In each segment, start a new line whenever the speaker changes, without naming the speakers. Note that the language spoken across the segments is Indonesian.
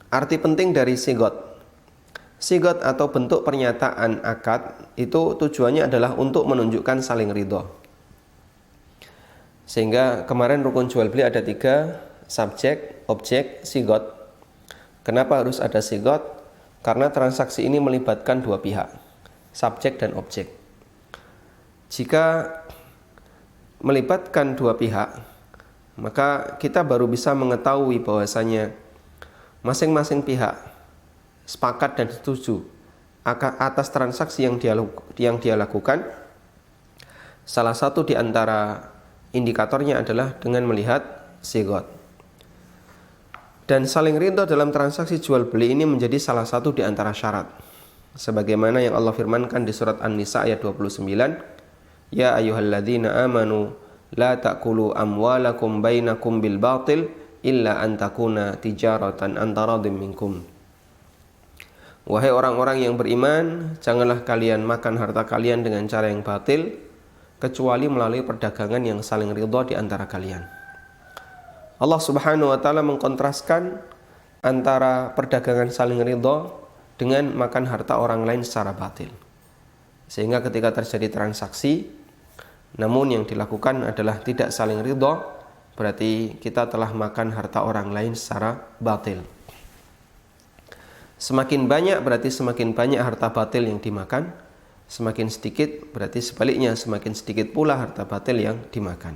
Arti penting dari sigot. Sigot atau bentuk pernyataan akad itu tujuannya adalah untuk menunjukkan saling ridho. Sehingga kemarin rukun jual beli ada 3, subjek, objek, sigot. Kenapa harus ada sigot? Karena transaksi ini melibatkan 2 pihak, subjek dan objek. Jika melibatkan 2 pihak, maka kita baru bisa mengetahui bahwasanya masing-masing pihak sepakat dan setuju atas transaksi yang dia lakukan. Salah satu di antara indikatornya adalah dengan melihat sigot. Dan saling ridho dalam transaksi jual beli ini menjadi salah satu di antara syarat. Sebagaimana yang Allah firmankan di surat An-Nisa ayat 29, Ya ayyuhalladzina amanu la ta'kulu amwalakum bainakum bil batil illa an takuna tijaratan an taradhim minkum. Wahai orang-orang yang beriman, janganlah kalian makan harta kalian dengan cara yang batil kecuali melalui perdagangan yang saling ridho di antara kalian. Allah Subhanahu wa taala mengkontraskan antara perdagangan saling ridho dengan makan harta orang lain secara batil. Sehingga ketika terjadi transaksi namun yang dilakukan adalah tidak saling ridho, berarti kita telah makan harta orang lain secara batil. Semakin banyak berarti semakin banyak harta batil yang dimakan, semakin sedikit berarti sebaliknya semakin sedikit pula harta batil yang dimakan.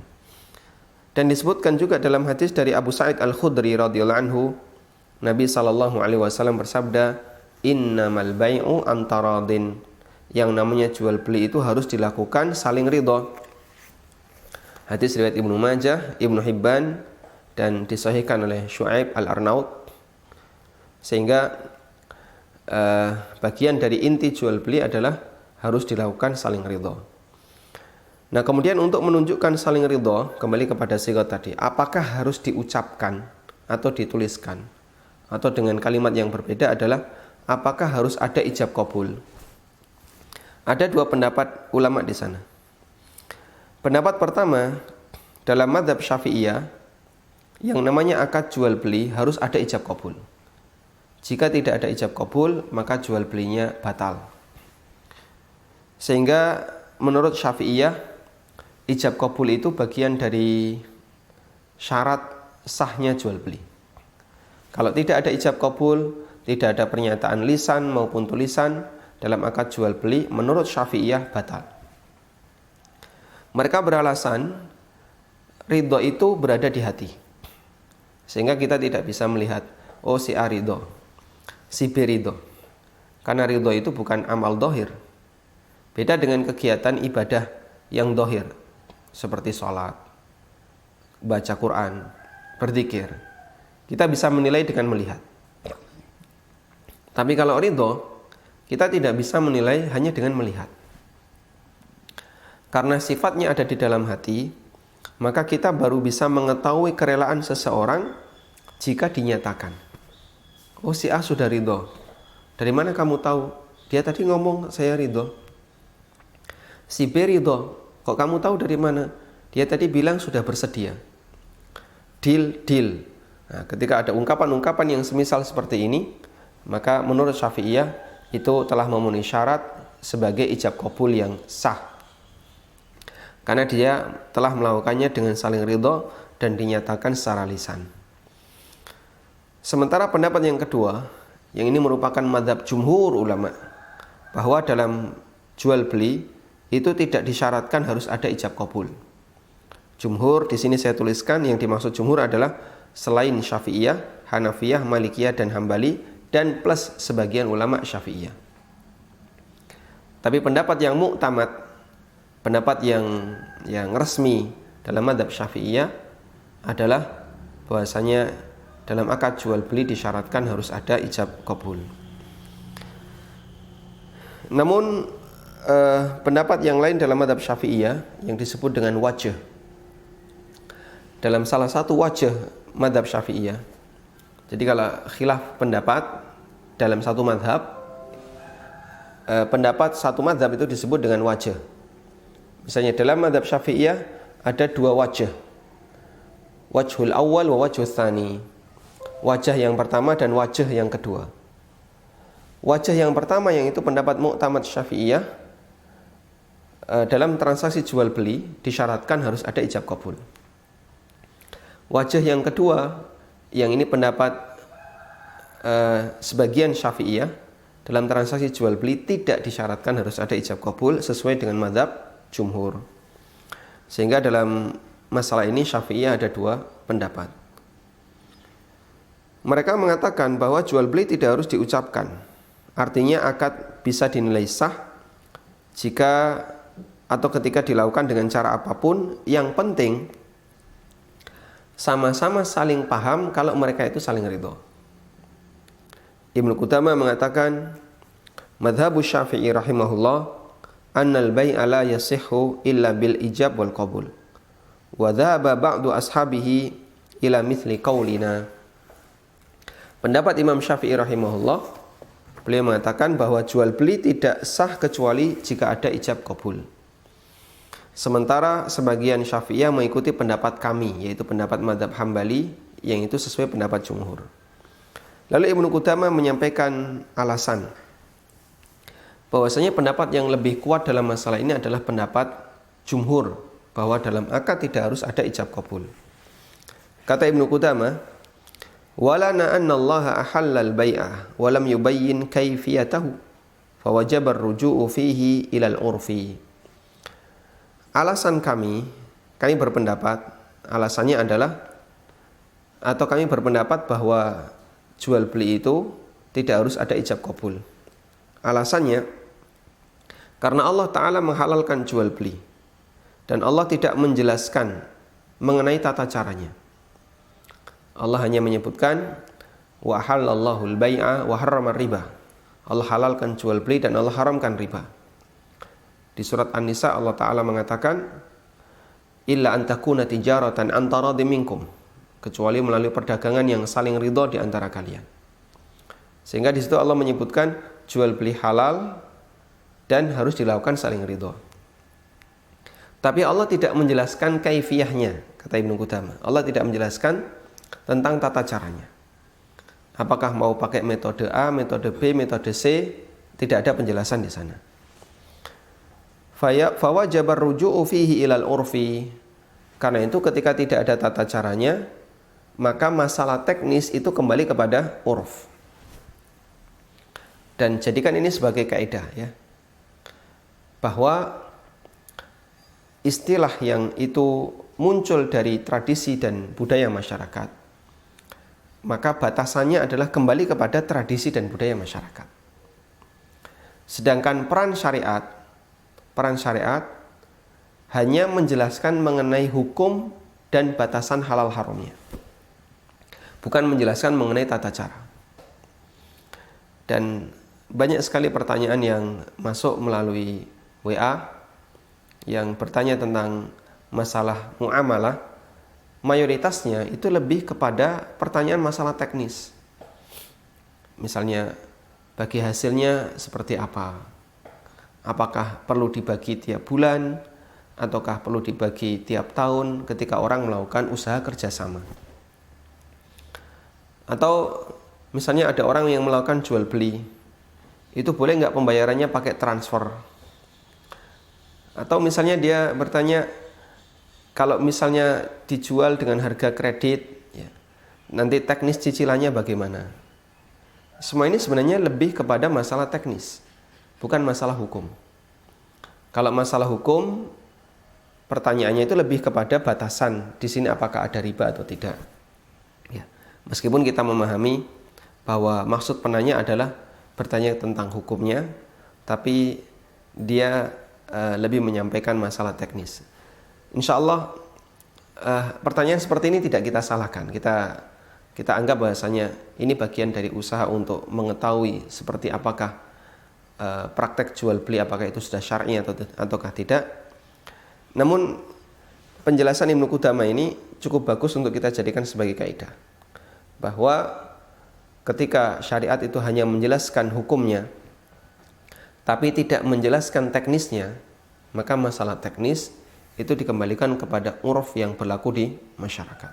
Dan disebutkan juga dalam hadis dari Abu Sa'id Al-Khudri radhiyallahu anhu, Nabi SAW bersabda, Innamal bai'u antaradin. Yang namanya jual beli itu harus dilakukan saling ridho. Hadis riwayat Ibnu Majah, Ibnu Hibban, dan disahihkan oleh Syu'aib Al-Arnaud. Sehingga bagian dari inti jual beli adalah harus dilakukan saling ridho. Nah, kemudian untuk menunjukkan saling ridho, kembali kepada sigot tadi, apakah harus diucapkan atau dituliskan? Atau dengan kalimat yang berbeda adalah apakah harus ada ijab qabul? Ada 2 pendapat ulama di sana. Pendapat pertama, dalam mazhab Syafi'iyah, yang namanya akad jual beli harus ada ijab qabul. Jika tidak ada ijab qabul, maka jual belinya batal. Sehingga menurut Syafi'iyah, ijab qabul itu bagian dari syarat sahnya jual beli. Kalau tidak ada ijab qabul, tidak ada pernyataan lisan maupun tulisan dalam akad jual beli, menurut Syafi'iyah batal. Mereka beralasan ridho itu berada di hati, sehingga kita tidak bisa melihat, oh si A ridho, si B ridho, karena ridho itu bukan amal dohir. Beda dengan kegiatan ibadah yang dohir, seperti sholat, baca Quran, berzikir. Kita bisa menilai dengan melihat. Tapi kalau ridho, kita tidak bisa menilai hanya dengan melihat. Karena sifatnya ada di dalam hati, maka kita baru bisa mengetahui kerelaan seseorang jika dinyatakan. Oh, si A sudah ridho. Dari mana kamu tahu? Dia tadi ngomong saya ridho. Si B ridho. Kok kamu tahu dari mana? Dia tadi bilang sudah bersedia. Deal. Nah, ketika ada ungkapan-ungkapan yang semisal seperti ini, maka menurut Syafi'iyah itu telah memenuhi syarat sebagai ijab qabul yang sah. Karena dia telah melakukannya dengan saling ridho dan dinyatakan secara lisan. Sementara pendapat yang kedua, yang ini merupakan mazhab jumhur ulama, bahwa dalam jual beli itu tidak disyaratkan harus ada ijab qabul. Jumhur di sini saya tuliskan, yang dimaksud jumhur adalah selain Syafi'iyah, Hanafiyah, Malikiyah dan Hambali, dan plus sebagian ulama Syafi'iyah. Tapi pendapat yang muktamad, pendapat yang resmi dalam mazhab Syafi'iyah adalah bahwasanya dalam akad jual beli disyaratkan harus ada ijab qabul. Namun pendapat yang lain dalam mazhab Syafi'iyah yang disebut dengan wajh, dalam salah satu wajh mazhab Syafi'iyah. Jadi kalau khilaf pendapat dalam satu mazhab, pendapat satu mazhab itu disebut dengan wajh. Misalnya dalam mazhab Syafi'iyah ada 2 wajh. Wajhul awal wa wajhul tsani. wajah yang pertama dan wajah yang kedua. Wajah yang pertama yang itu pendapat Mu'tamad Syafi'iyah, dalam transaksi jual beli disyaratkan harus ada ijab qabul. Wajah yang kedua yang ini pendapat sebagian Syafi'iyah, dalam transaksi jual beli tidak disyaratkan harus ada ijab qabul sesuai dengan mazhab jumhur. Sehingga dalam masalah ini Syafi'iyah ada dua pendapat. Mereka mengatakan bahwa jual beli tidak harus diucapkan. Artinya akad bisa dinilai sah jika atau ketika dilakukan dengan cara apapun. Yang penting sama-sama saling paham kalau mereka itu saling ridho. Ibnu Qudamah mengatakan, madhabu Syafi'i rahimahullah annal bai'a la yasihhu illa bil ijab wal qabul. Wa dhahaba ba'du ashabihi ila mithli qaulina. Pendapat Imam Syafi'i rahimahullah, beliau mengatakan bahwa jual beli tidak sah kecuali jika ada ijab qabul. Sementara sebagian Syafi'iyah mengikuti pendapat kami, yaitu pendapat mazhab Hambali, yang itu sesuai pendapat jumhur. Lalu Ibnu Qudamah menyampaikan alasan bahwasanya pendapat yang lebih kuat dalam masalah ini adalah pendapat jumhur, bahwa dalam akad tidak harus ada ijab qabul. Kata Ibnu Qudamah, walana anna Allah ahallal bai'ah wa lam yubayyin kaifiyatahu fa wajaba ar-ruju'u fihi ila al-urfi. Alasan kami berpendapat, alasannya adalah, atau kami berpendapat bahwa jual beli itu tidak harus ada ijab qabul. Alasannya karena Allah Ta'ala menghalalkan jual beli dan Allah tidak menjelaskan mengenai tata caranya. Allah hanya menyebutkan wa halallahu al-bai'a wa harrama riba. Allah halalkan jual beli dan Allah haramkan riba. Di surat An-Nisa Allah Ta'ala mengatakan illa an takuna tijaratan an taradin minkum, kecuali melalui perdagangan yang saling ridho di antara kalian. Sehingga di situ Allah menyebutkan jual beli halal dan harus dilakukan saling ridho. Tapi Allah tidak menjelaskan kaifiyahnya, kata Ibnu Qudamah. Allah tidak menjelaskan tentang tata caranya. Apakah mau pakai metode A, metode B, metode C, tidak ada penjelasan di sana. Fawajabar ruju'u fihi ilal urfi. Karena itu ketika tidak ada tata caranya, maka masalah teknis itu kembali kepada urf. Dan jadikan ini sebagai kaidah, ya, bahwa istilah yang itu muncul dari tradisi dan budaya masyarakat, maka batasannya adalah kembali kepada tradisi dan budaya masyarakat. Sedangkan peran syariat hanya menjelaskan mengenai hukum dan batasan halal haramnya, bukan menjelaskan mengenai tata cara. Dan banyak sekali pertanyaan yang masuk melalui WA yang bertanya tentang masalah muamalah. Mayoritasnya itu lebih kepada pertanyaan masalah teknis. Misalnya, bagi hasilnya seperti apa? Apakah perlu dibagi tiap bulan? Ataukah perlu dibagi tiap tahun ketika orang melakukan usaha kerjasama? Atau misalnya ada orang yang melakukan jual beli, itu boleh nggak pembayarannya pakai transfer? Atau misalnya dia bertanya, kalau misalnya dijual dengan harga kredit, ya, nanti teknis cicilannya bagaimana? Semua ini sebenarnya lebih kepada masalah teknis, bukan masalah hukum. Kalau masalah hukum, pertanyaannya itu lebih kepada batasan di sini, apakah ada riba atau tidak. Ya, meskipun kita memahami bahwa maksud penanya adalah bertanya tentang hukumnya, tapi dia lebih menyampaikan masalah teknis. Insya Allah pertanyaan seperti ini tidak kita salahkan. Kita anggap bahasanya ini bagian dari usaha untuk mengetahui seperti apakah praktek jual beli, apakah itu sudah syar'i ataukah tidak. Namun penjelasan Ibnu Qudamah ini cukup bagus untuk kita jadikan sebagai kaidah, bahwa ketika syariat itu hanya menjelaskan hukumnya tapi tidak menjelaskan teknisnya, maka masalah teknis itu dikembalikan kepada uruf yang berlaku di masyarakat.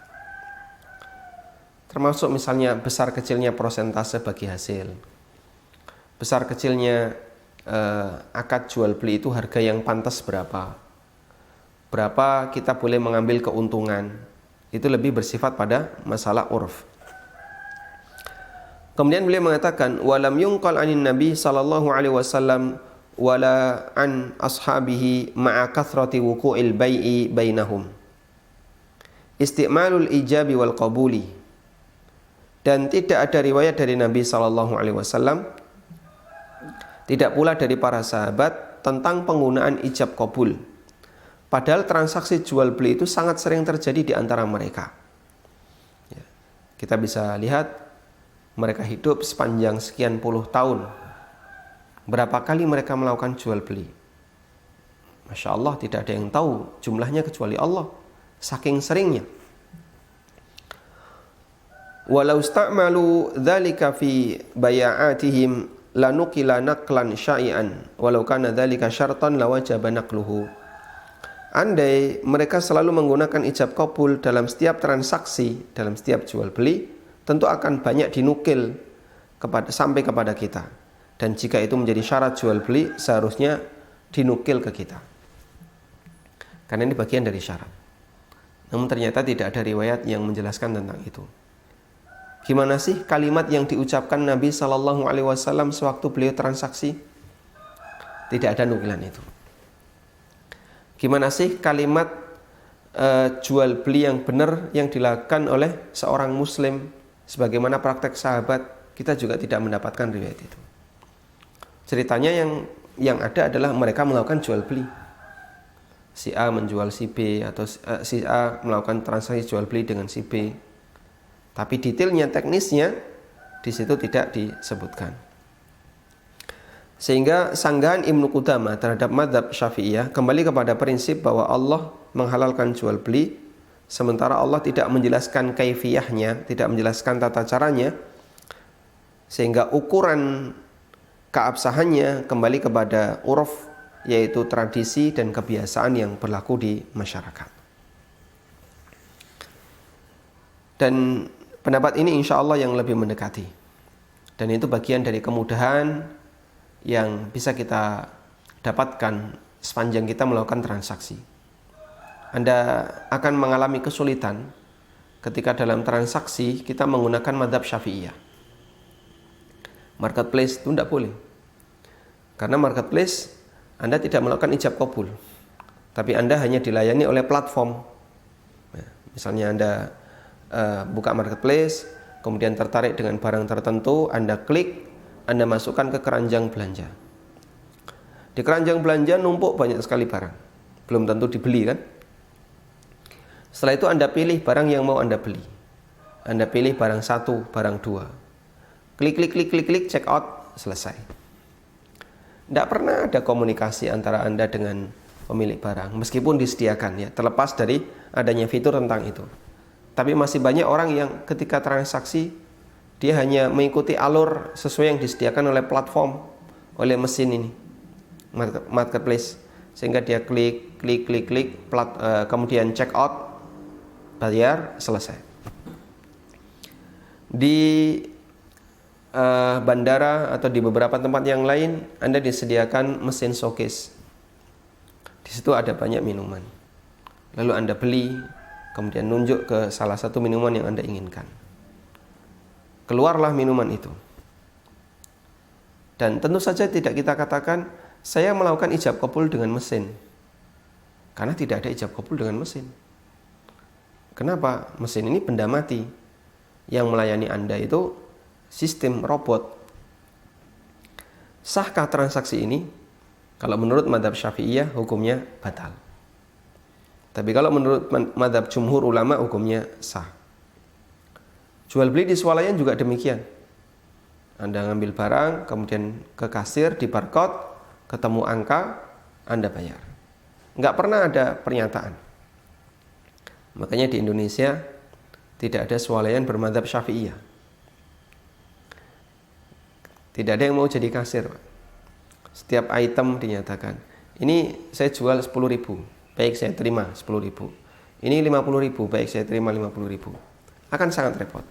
termasuk misalnya besar kecilnya persentase bagi hasil, besar kecilnya akad jual beli itu harga yang pantas berapa, berapa kita boleh mengambil keuntungan, itu lebih bersifat pada masalah urf. Kemudian beliau mengatakan, walam yunqal anin nabi sallallahu alaihi wasallam wala an ashabihi ma'a kathrati wuqu'il bai'i bainahum isti'malul ijabi wal qabuli. Dan tidak ada riwayat dari Nabi sallallahu alaihi wasallam, tidak pula dari para sahabat tentang penggunaan ijab qabul. Padahal transaksi jual beli itu sangat sering terjadi di antara mereka. Ya, kita bisa lihat mereka hidup sepanjang sekian puluh tahun. Berapa kali mereka melakukan jual beli? Masya Allah, tidak ada yang tahu jumlahnya kecuali Allah. Saking seringnya. Walau sta'malu dzalika fi bay'atihim lanukila naqlan syai'an walau kana dzalika syartan lawajaba naqluhu. Andai mereka selalu menggunakan ijab qabul dalam setiap transaksi, dalam setiap jual beli, tentu akan banyak dinukil sampai kepada kita. Dan jika itu menjadi syarat jual beli, seharusnya dinukil ke kita. Karena ini bagian dari syarat. Namun ternyata tidak ada riwayat yang menjelaskan tentang itu. Gimana sih kalimat yang diucapkan Nabi Sallallahu Alaihi Wasallam sewaktu beliau transaksi? Tidak ada nukilan itu. Gimana sih kalimat jual beli yang benar yang dilakukan oleh seorang muslim sebagaimana praktek sahabat? Kita juga tidak mendapatkan riwayat itu. Ceritanya yang ada adalah mereka melakukan jual beli. Si A menjual si B atau si A melakukan transaksi jual beli dengan si B. Tapi detailnya, teknisnya di situ tidak disebutkan. Sehingga sanggahan Ibnu Qudamah terhadap mazhab Syafi'iyah kembali kepada prinsip bahwa Allah menghalalkan jual beli, sementara Allah tidak menjelaskan kaifiyahnya, tidak menjelaskan tata caranya, sehingga ukuran keabsahannya kembali kepada uruf, yaitu tradisi dan kebiasaan yang berlaku di masyarakat. Dan pendapat ini insya Allah yang lebih mendekati, dan itu bagian dari kemudahan yang bisa kita dapatkan sepanjang kita melakukan transaksi. Anda akan mengalami kesulitan ketika dalam transaksi kita menggunakan mazhab Syafi'iyah. Marketplace itu tidak boleh, karena marketplace Anda tidak melakukan ijab qabul, tapi Anda hanya dilayani oleh platform. Misalnya Anda buka marketplace, kemudian tertarik dengan barang tertentu, Anda klik, Anda masukkan ke keranjang belanja. Di keranjang belanja numpuk banyak sekali barang, belum tentu dibeli kan. Setelah itu Anda pilih barang yang mau Anda beli. Anda pilih barang 1, barang 2. Klik, check out, selesai. Tidak pernah ada komunikasi antara Anda dengan pemilik barang, meskipun disediakan ya, terlepas dari adanya fitur tentang itu. Tapi masih banyak orang yang ketika transaksi dia hanya mengikuti alur sesuai yang disediakan oleh platform, oleh mesin ini, marketplace. Sehingga dia klik, kemudian check out, bayar, selesai. Di bandara atau di beberapa tempat yang lain, Anda disediakan mesin showcase. Di situ ada banyak minuman. Lalu Anda beli, kemudian nunjuk ke salah satu minuman yang Anda inginkan. Keluarlah minuman itu. Dan tentu saja tidak kita katakan saya melakukan ijab qabul dengan mesin, karena tidak ada ijab qabul dengan mesin. Kenapa? Mesin ini benda mati. Yang melayani Anda itu sistem robot. Sahkah transaksi ini? Kalau menurut mazhab Syafi'iyah hukumnya batal. Tapi kalau menurut mazhab jumhur ulama hukumnya sah. Jual beli di swalayan juga demikian. Anda ngambil barang, kemudian ke kasir, di barcode, ketemu angka, Anda bayar. Nggak pernah ada pernyataan. Makanya di Indonesia tidak ada swalayan bermadzhab Syafi'iyah. Tidak ada yang mau jadi kasir, Pak. Setiap item dinyatakan, ini saya jual 10.000, baik saya terima 10.000. Ini 50.000, baik saya terima 50.000. Akan sangat repot.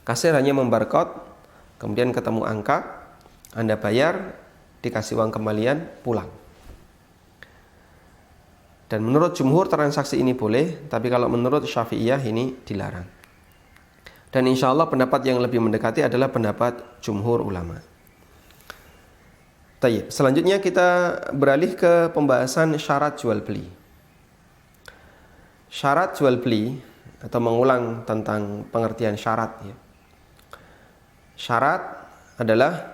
Kasir hanya membarcode, kemudian ketemu angka, Anda bayar, dikasih uang kembalian, pulang. Dan menurut jumhur transaksi ini boleh, tapi kalau menurut Syafi'iyah ini dilarang. Dan insya Allah pendapat yang lebih mendekati adalah pendapat jumhur ulama. Tayyib. Selanjutnya kita beralih ke pembahasan syarat jual beli. Syarat jual beli atau mengulang tentang pengertian syarat ya. Syarat adalah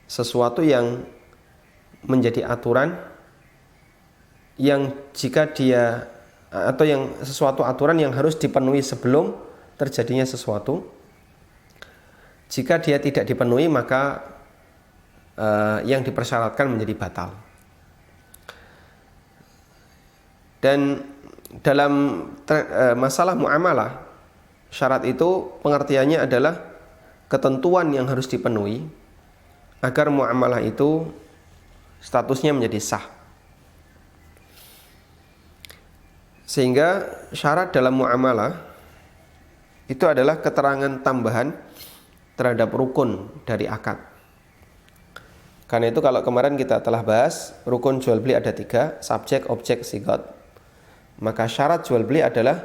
sesuatu yang menjadi aturan yang jika dia atau yang sesuatu aturan yang harus dipenuhi sebelum terjadinya sesuatu. Jika dia tidak dipenuhi maka yang dipersyaratkan menjadi batal. Dan dalam masalah muamalah, syarat itu pengertiannya adalah ketentuan yang harus dipenuhi agar muamalah itu statusnya menjadi sah. Sehingga syarat dalam muamalah itu adalah keterangan tambahan terhadap rukun dari akad. Karena itu kalau kemarin kita telah bahas rukun jual beli ada 3, subjek, objek, sigot. Maka syarat jual beli adalah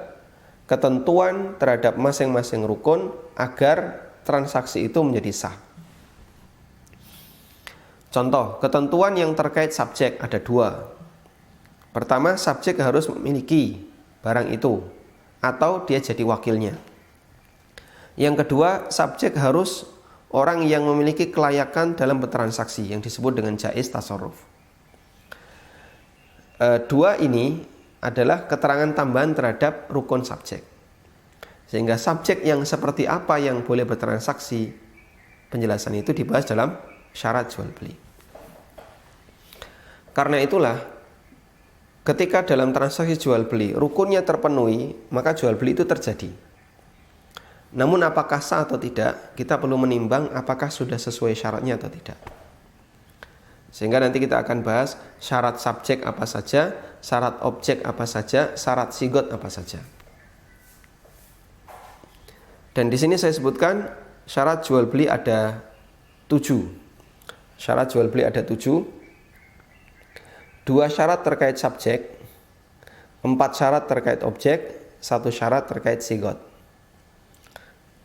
ketentuan terhadap masing-masing rukun agar transaksi itu menjadi sah. Contoh, ketentuan yang terkait subjek ada 2. Pertama, subjek harus memiliki barang itu atau dia jadi wakilnya. Yang kedua, subjek harus orang yang memiliki kelayakan dalam bertransaksi yang disebut dengan jaiz tasarruf. 2 ini adalah keterangan tambahan terhadap rukun subjek. Sehingga subjek yang seperti apa yang boleh bertransaksi, penjelasan itu dibahas dalam syarat jual beli. Karena itulah ketika dalam transaksi jual beli rukunnya terpenuhi, maka jual beli itu terjadi. Namun apakah sah atau tidak, kita perlu menimbang apakah sudah sesuai syaratnya atau tidak. Sehingga nanti kita akan bahas syarat subjek apa saja, syarat objek apa saja, syarat sigot apa saja. Dan di sini saya sebutkan syarat jual beli ada 7. Syarat jual beli ada 7. 2 syarat terkait subjek, 4 syarat terkait objek, 1 syarat terkait sigot.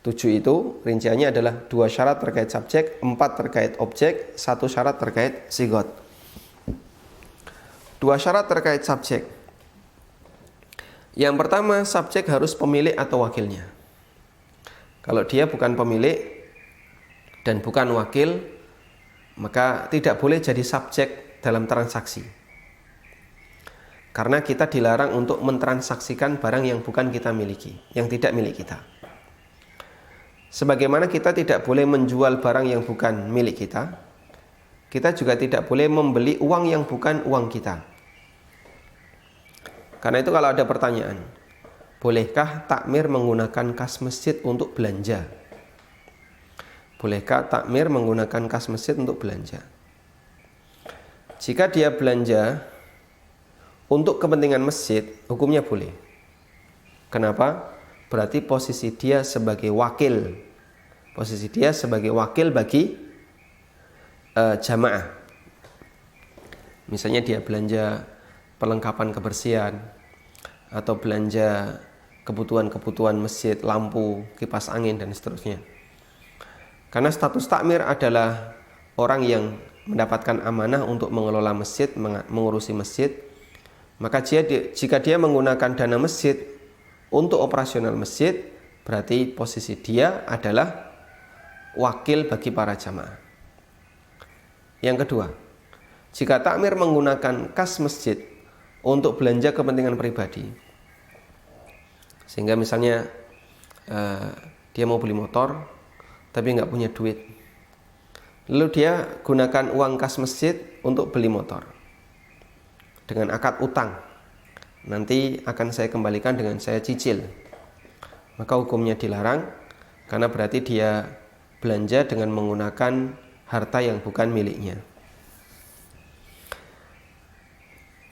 7 itu rinciannya adalah 2 syarat terkait subjek, 4 terkait objek, 1 syarat terkait sigot. 2 syarat terkait subjek. Yang pertama, subjek harus pemilik atau wakilnya. Kalau dia bukan pemilik dan bukan wakil, maka tidak boleh jadi subjek dalam transaksi. Karena kita dilarang untuk mentransaksikan barang yang bukan kita miliki, yang tidak milik kita. Sebagaimana kita tidak boleh menjual barang yang bukan milik kita, kita juga tidak boleh membeli uang yang bukan uang kita. Karena itu kalau ada pertanyaan, bolehkah takmir menggunakan kas masjid untuk belanja? Bolehkah takmir menggunakan kas masjid untuk belanja? Jika dia belanja untuk kepentingan masjid, hukumnya boleh. Kenapa? Berarti posisi dia sebagai wakil. Posisi dia sebagai wakil bagi jamaah. Misalnya dia belanja perlengkapan kebersihan atau belanja kebutuhan-kebutuhan masjid, lampu, kipas angin dan seterusnya. Karena status takmir adalah orang yang mendapatkan amanah untuk mengelola masjid, mengurusi masjid, maka jika dia menggunakan dana masjid untuk operasional masjid, berarti posisi dia adalah wakil bagi para jamaah. Yang kedua, jika takmir menggunakan kas masjid untuk belanja kepentingan pribadi, sehingga misalnya dia mau beli motor tapi nggak punya duit, lalu dia gunakan uang kas masjid untuk beli motor dengan akad utang, nanti akan saya kembalikan dengan saya cicil, maka hukumnya dilarang karena berarti dia belanja dengan menggunakan harta yang bukan miliknya.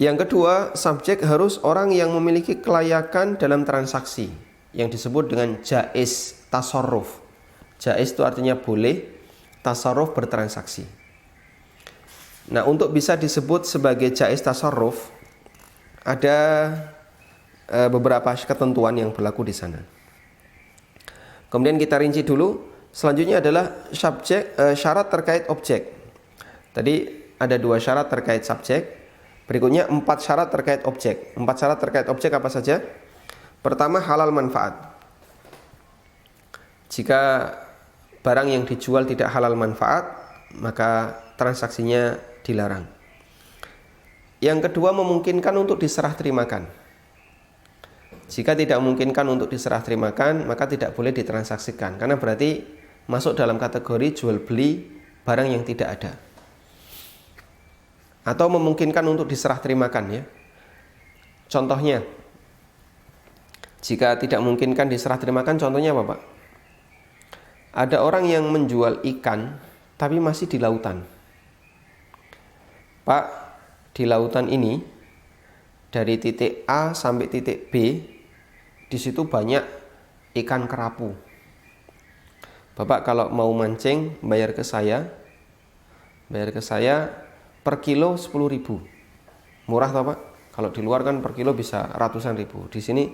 Yang kedua, subjek harus orang yang memiliki kelayakan dalam transaksi yang disebut dengan jaiz tasarruf. Jaiz itu artinya boleh, tasarruf bertransaksi. Nah, untuk bisa disebut sebagai jaiz tasarruf ada beberapa ketentuan yang berlaku di sana. Kemudian kita rinci dulu. Selanjutnya adalah syarat terkait objek. Tadi ada 2 syarat terkait subjek. Berikutnya 4 syarat terkait objek. 4 syarat terkait objek apa saja? Pertama, halal manfaat. Jika barang yang dijual tidak halal manfaat, maka transaksinya dilarang. Yang kedua, memungkinkan untuk diserah terimakan. Jika tidak memungkinkan untuk diserah terimakan, maka tidak boleh ditransaksikan, karena berarti masuk dalam kategori jual beli barang yang tidak ada. Atau memungkinkan untuk diserah terimakan, ya. Contohnya, jika tidak memungkinkan diserah terimakan, contohnya apa, Pak? Ada orang yang menjual ikan tapi masih di lautan. Pak, di lautan ini dari titik A sampai titik B, di situ banyak ikan kerapu. Bapak kalau mau mancing bayar ke saya per kilo 10.000. Murah toh, Pak? Kalau di luar kan per kilo bisa ratusan ribu. Di sini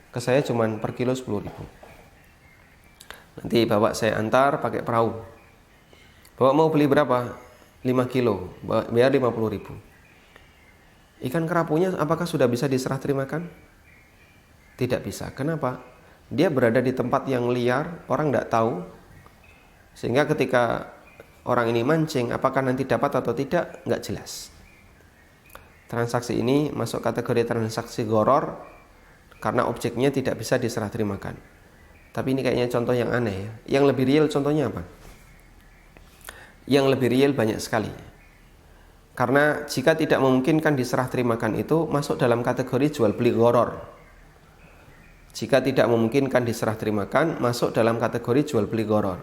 ke saya cuman per kilo 10.000. Nanti Bapak saya antar pakai perahu. Bapak mau beli berapa? 5 kilo, bayar 50.000. Ikan kerapunya apakah sudah bisa diserah terimakan? Tidak bisa. Kenapa? Dia berada di tempat yang liar, orang tidak tahu. Sehingga ketika orang ini mancing, apakah nanti dapat atau tidak, nggak jelas. Transaksi ini masuk kategori transaksi gharar karena objeknya tidak bisa diserah terimakan. Tapi ini kayaknya contoh yang aneh, ya. Yang lebih real contohnya apa? Yang lebih real banyak sekali. Karena jika tidak memungkinkan diserah terimakan itu masuk dalam kategori jual beli gharar. Jika tidak memungkinkan diserah terimakan masuk dalam kategori jual beli gharar.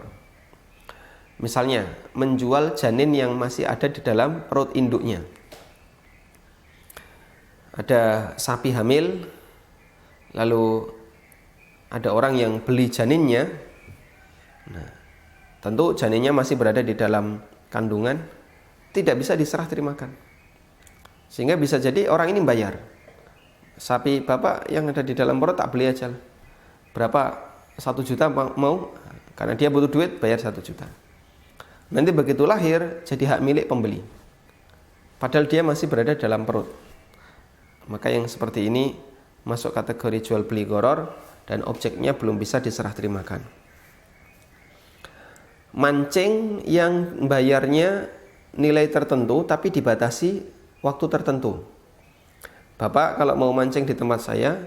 Misalnya, menjual janin yang masih ada di dalam perut induknya. Ada sapi hamil, lalu ada orang yang beli janinnya. Nah, tentu janinnya masih berada di dalam kandungan, tidak bisa diserah terimakan. Sehingga bisa jadi orang ini bayar. Sapi bapak yang ada di dalam perut tak beli aja. Berapa? 1 juta mau? Karena dia butuh duit, bayar 1 juta. Nanti begitu lahir jadi hak milik pembeli, padahal dia masih berada dalam perut. Maka yang seperti ini masuk kategori jual beli gharar dan objeknya belum bisa diserah terimakan. Mancing yang bayarnya nilai tertentu tapi dibatasi waktu tertentu. Bapak kalau mau mancing di tempat saya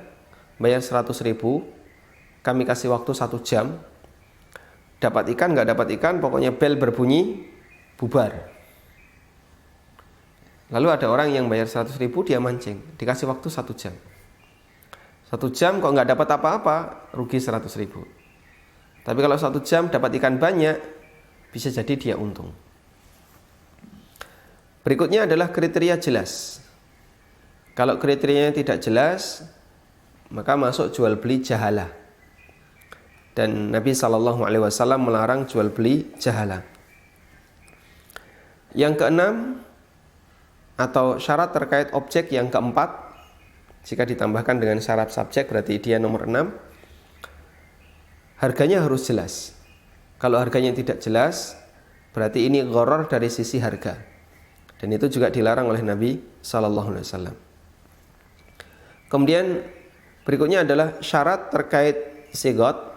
bayar 100.000, kami kasih waktu 1 jam. Dapat ikan, nggak dapat ikan, pokoknya bel berbunyi, bubar. Lalu ada orang yang bayar 100.000, dia mancing, dikasih waktu 1 jam. 1 jam kok nggak dapat apa-apa, rugi 100.000. Tapi kalau 1 jam dapat ikan banyak, bisa jadi dia untung. Berikutnya adalah kriteria jelas. Kalau kriterianya tidak jelas, maka masuk jual beli jahalah. Dan Nabi SAW melarang jual beli jahalah. Yang keenam, atau syarat terkait objek yang keempat, jika ditambahkan dengan syarat subjek berarti dia nomor 6, harganya harus jelas. Kalau harganya tidak jelas, berarti ini gharar dari sisi harga. Dan itu juga dilarang oleh Nabi SAW. Kemudian berikutnya adalah syarat terkait sigot.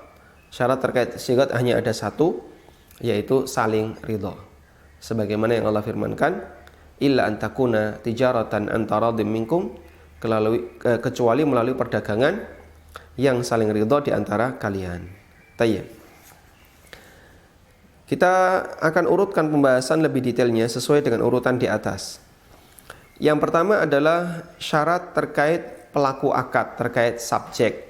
Syarat terkait sigot hanya ada 1, yaitu saling ridha. Sebagaimana yang Allah firmankan, illa antakuna tijaratan antaradim minkum, kecuali melalui perdagangan yang saling ridha di antara kalian. Tayyib. Kita akan urutkan pembahasan lebih detailnya sesuai dengan urutan di atas. Yang pertama adalah syarat terkait pelaku akad, terkait subjek.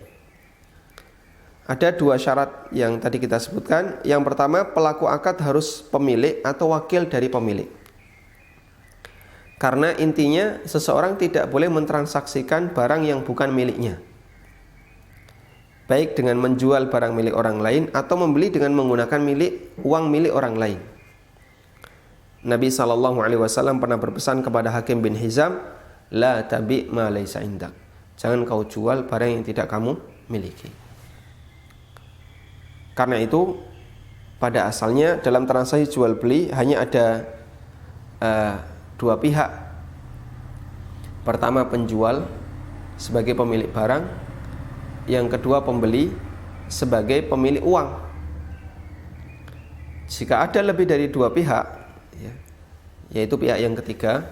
Ada 2 syarat yang tadi kita sebutkan. Yang pertama, pelaku akad harus pemilik atau wakil dari pemilik. Karena intinya seseorang tidak boleh mentransaksikan barang yang bukan miliknya. baik dengan menjual barang milik orang lain atau membeli dengan menggunakan uang milik orang lain. Nabi SAW pernah berpesan kepada Hakim bin Hizam, la tabi ma laysa indak. Jangan kau jual barang yang tidak kamu miliki. Karena itu pada asalnya dalam transaksi jual beli hanya ada dua pihak. Pertama penjual sebagai pemilik barang, yang kedua pembeli sebagai pemilik uang. Jika ada lebih dari dua pihak, yaitu pihak yang ketiga,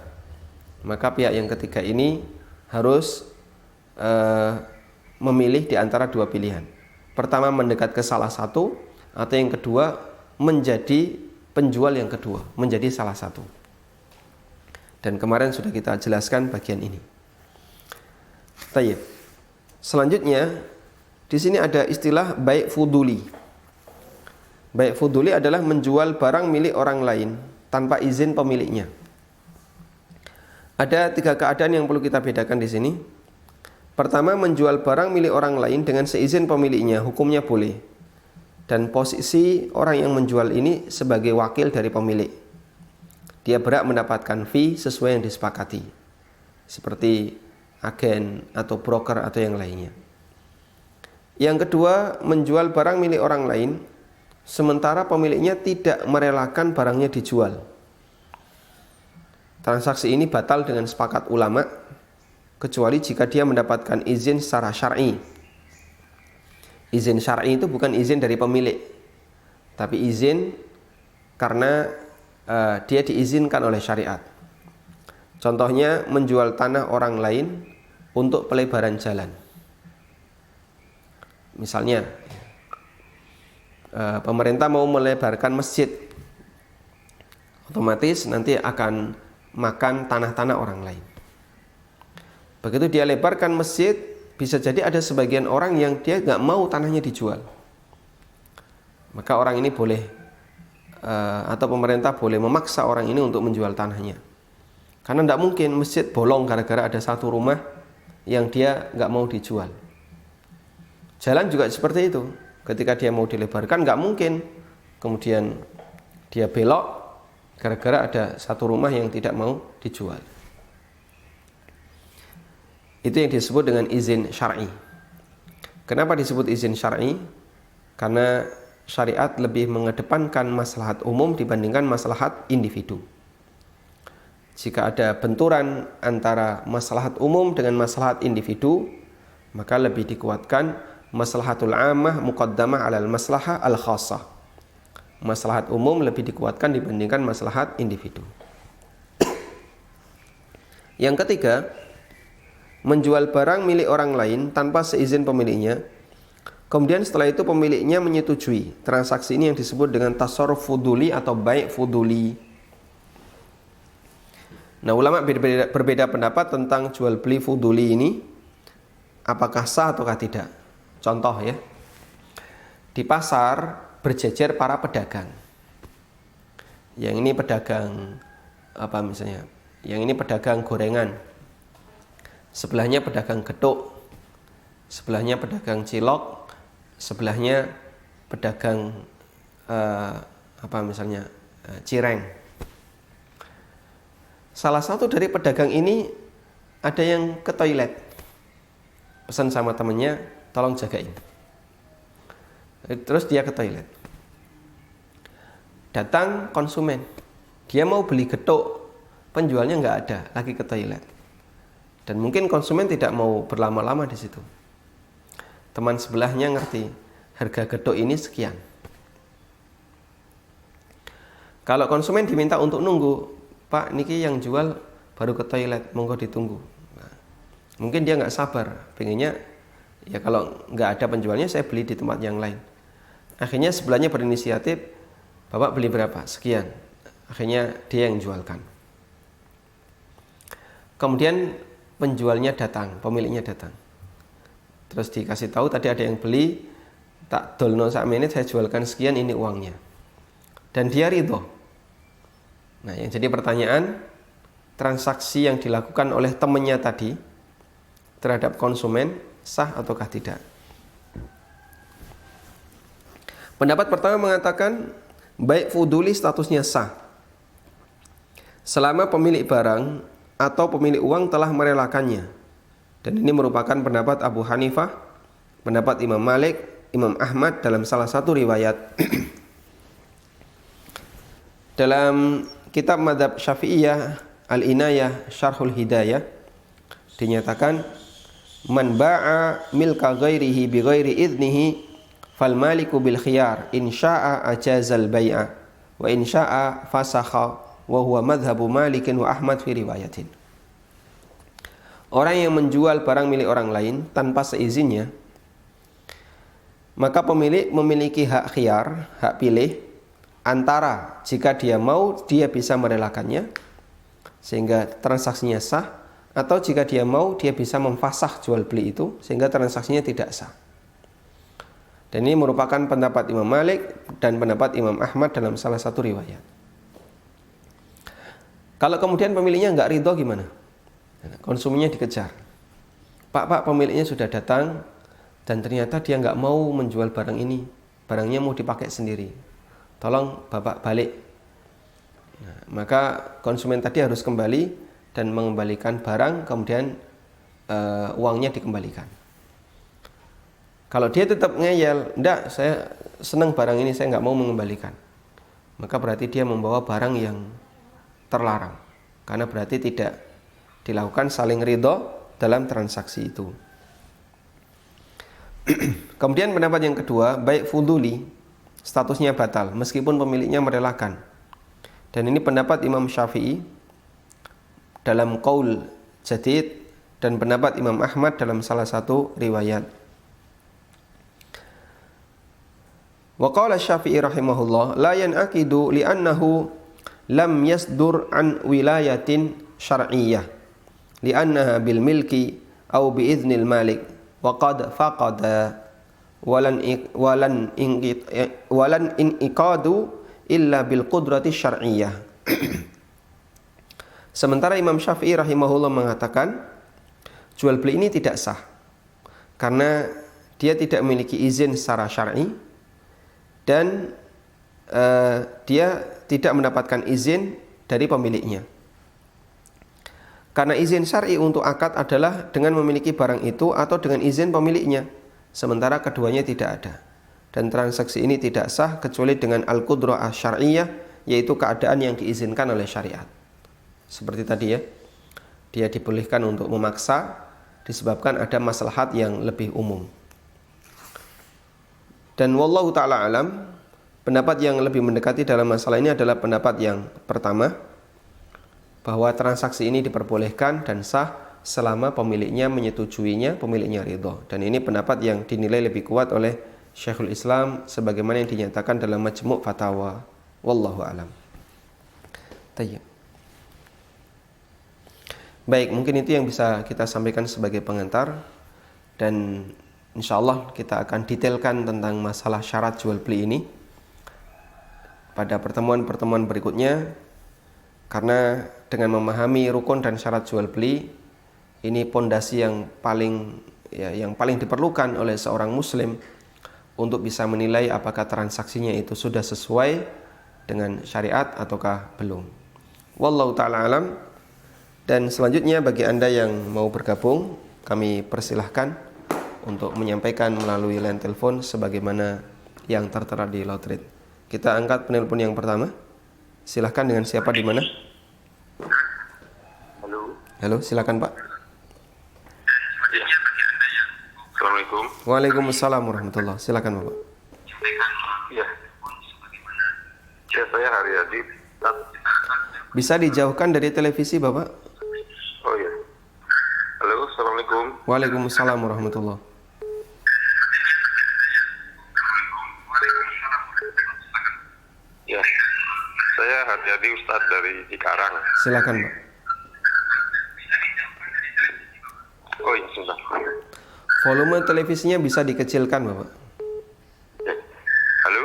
maka pihak yang ketiga ini harus memilih di antara dua pilihan. Pertama mendekat ke salah satu, atau yang kedua menjadi penjual yang kedua, menjadi salah satu. Dan kemarin sudah kita jelaskan bagian ini. Tayyib. Selanjutnya di sini ada istilah bai' fuduli. Bai' fuduli adalah menjual barang milik orang lain tanpa izin pemiliknya. Ada tiga keadaan yang perlu kita bedakan di sini. Pertama, menjual barang milik orang lain dengan seizin pemiliknya, hukumnya boleh. Dan posisi orang yang menjual ini sebagai wakil dari pemilik. Dia berhak mendapatkan fee sesuai yang disepakati, seperti agen atau broker atau yang lainnya. Yang kedua, menjual barang milik orang lain sementara pemiliknya tidak merelakan barangnya dijual. Transaksi ini batal dengan sepakat ulama, kecuali jika dia mendapatkan izin secara syar'i. Izin syar'i itu bukan izin dari pemilik, tapi izin karena dia diizinkan oleh syariat. Contohnya menjual tanah orang lain untuk pelebaran jalan. Misalnya pemerintah mau melebarkan masjid, otomatis nanti akan makan tanah-tanah orang lain. Begitu dia lebarkan masjid, bisa jadi ada sebagian orang yang dia nggak mau tanahnya dijual. Maka orang ini boleh atau pemerintah boleh memaksa orang ini untuk menjual tanahnya. Karena tidak mungkin masjid bolong gara-gara ada satu rumah yang dia nggak mau dijual. Jalan juga seperti itu. Ketika dia mau dilebarkan nggak mungkin kemudian dia belok gara-gara ada satu rumah yang tidak mau dijual. Itu yang disebut dengan izin syar'i. Kenapa disebut izin syar'i? Karena syariat lebih mengedepankan maslahat umum dibandingkan maslahat individu. Jika ada benturan antara maslahat umum dengan maslahat individu, maka lebih dikuatkan maslahatul ammah muqaddamah alal maslahah al khassah. Maslahat umum lebih dikuatkan dibandingkan maslahat individu. Yang ketiga, menjual barang milik orang lain tanpa seizin pemiliknya. Kemudian setelah itu pemiliknya menyetujui. Transaksi ini yang disebut dengan tasarruf fuduli atau bai' fuduli. Nah, ulama berbeda pendapat tentang jual beli fuduli ini, apakah sah ataukah tidak. Contoh ya, di pasar berjejer para pedagang. Yang ini pedagang apa misalnya? Yang ini pedagang gorengan. Sebelahnya pedagang getuk. Sebelahnya pedagang cilok. Sebelahnya pedagang cireng. Salah satu dari pedagang ini ada yang ke toilet, pesan sama temannya, tolong jagain. Terus dia ke toilet. Datang konsumen, dia mau beli getuk, penjualnya nggak ada, lagi ke toilet. Dan mungkin konsumen tidak mau berlama-lama di situ. Teman sebelahnya ngerti, harga getuk ini sekian. Kalau konsumen diminta untuk nunggu, Pak, niki yang jual baru ke toilet, monggo ditunggu. Nah, mungkin dia nggak sabar, pengennya ya kalau nggak ada penjualnya saya beli di tempat yang lain. Akhirnya sebelahnya berinisiatif, Bapak beli berapa? Sekian. Akhirnya dia yang jualkan. Kemudian penjualnya datang, pemiliknya datang. Terus dikasih tahu tadi ada yang beli, tak dolno sak menit saya jualkan sekian, ini uangnya. Dan dia ridho. Nah, yang jadi pertanyaan, transaksi yang dilakukan oleh temannya tadi terhadap konsumen sah ataukah tidak? Pendapat pertama mengatakan baik fuduli statusnya sah selama pemilik barang atau pemilik uang telah merelakannya. Dan ini merupakan pendapat Abu Hanifah, pendapat Imam Malik, Imam Ahmad dalam salah satu riwayat. Dalam kitab Madzhab Syafi'iyah Al-Inayah Syarhul Hidayah dinyatakan man ba'a milka ghairihi bi ghairi idnihi fal maliku bil khiyar in syaa'a ajazal bai'a wa in syaa'a fasakha wa huwa madhhabu Malikin wa Ahmad fi riwayatin. Orang yang menjual barang milik orang lain tanpa seizinnya, maka pemilik memiliki hak khiyar, hak pilih, antara jika dia mau dia bisa merelakannya sehingga transaksinya sah, atau jika dia mau dia bisa memfasakh jual beli itu sehingga transaksinya tidak sah. Dan ini merupakan pendapat Imam Malik dan pendapat Imam Ahmad dalam salah satu riwayat. Kalau kemudian pemiliknya nggak ridho gimana? Konsumennya dikejar. Pak, pemiliknya sudah datang dan ternyata dia nggak mau menjual barang ini. Barangnya mau dipakai sendiri. Tolong Bapak balik. Nah, maka konsumen tadi harus kembali dan mengembalikan barang, kemudian uangnya dikembalikan. Kalau dia tetap ngeyel, enggak, saya senang barang ini, saya nggak mau mengembalikan, maka berarti dia membawa barang yang terlarang, karena berarti tidak dilakukan saling ridho dalam transaksi itu. Kemudian pendapat yang kedua, baik fuduli, statusnya batal meskipun pemiliknya merelakan. Dan ini pendapat Imam Syafi'i dalam Qaul Jadid dan pendapat Imam Ahmad dalam salah satu riwayat. Wa qala Syafi'i rahimahullah la yan'aqidu li'annahu lam yasdur an wilayatin syar'iyyah li'annaha bil milki aw bi idznil malik wa qad faqada walan inqadu illa bil qudrati syar'iyyah. Sementara Imam Syafi'i rahimahullah mengatakan jual beli ini tidak sah karena dia tidak memiliki izin secara syar'i dan dia tidak mendapatkan izin dari pemiliknya. Karena izin syar'i untuk akad adalah dengan memiliki barang itu atau dengan izin pemiliknya, sementara keduanya tidak ada. Dan transaksi ini tidak sah kecuali dengan al-qudrah asy-syar'iyyah, yaitu keadaan yang diizinkan oleh syariat. Seperti tadi ya, dia dibolehkan untuk memaksa disebabkan ada maslahat yang lebih umum. Dan wallahu ta'ala alam, pendapat yang lebih mendekati dalam masalah ini adalah pendapat yang pertama, bahwa transaksi ini diperbolehkan dan sah selama pemiliknya menyetujuinya, pemiliknya ridho. Dan ini pendapat yang dinilai lebih kuat oleh Syekhul Islam sebagaimana yang dinyatakan dalam Majmu' Fatawa. Wallahu alam. Tayyib. Baik, mungkin itu yang bisa kita sampaikan sebagai pengantar, dan insyaallah kita akan detailkan tentang masalah syarat jual beli ini pada pertemuan-pertemuan berikutnya, karena dengan memahami rukun dan syarat jual beli ini pondasi yang paling diperlukan oleh seorang muslim untuk bisa menilai apakah transaksinya itu sudah sesuai dengan syariat ataukah belum. Wallahu ta'ala alam. Dan selanjutnya bagi Anda yang mau bergabung, kami persilahkan untuk menyampaikan melalui line telepon sebagaimana yang tertera di Loudread. Kita angkat penelpon yang pertama. Silahkan, dengan siapa, di mana? Halo, silakan Pak.
Ya. Assalamualaikum.
Waalaikumsalam warahmatullah. Silakan Bapak.
Ya. Saya Haryadi.
Bisa dijauhkan dari televisi Bapak?
Oh ya. Halo, assalamualaikum.
Waalaikumsalam warahmatullah.
Ya. Saya Haryadi Ustadz dari Cikarang.
Silakan Pak.
Oh ya, sudah.
Volume televisinya bisa dikecilkan Bapak.
Ya. Halo.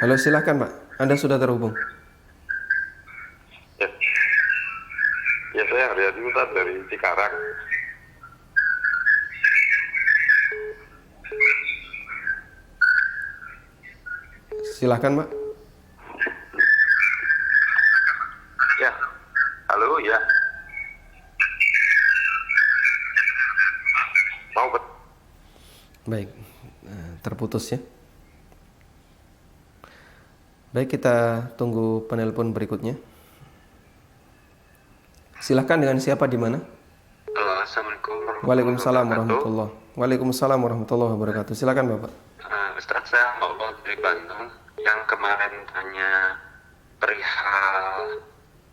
Halo, silakan Pak. Anda sudah terhubung.
Ya. Ya, saya Haryadi Ustadz dari Cikarang.
Silahkan Pak.
Ya, halo ya. Mau
Baik, terputus ya. Baik, kita tunggu penelpon berikutnya. Silahkan, dengan siapa di mana?
Assalamualaikum
Waalaikumsalam warahmatullahi wabarakatuh. Silakan Bapak.
Ustaz, saya mau dari Bandung yang kemarin tanya perihal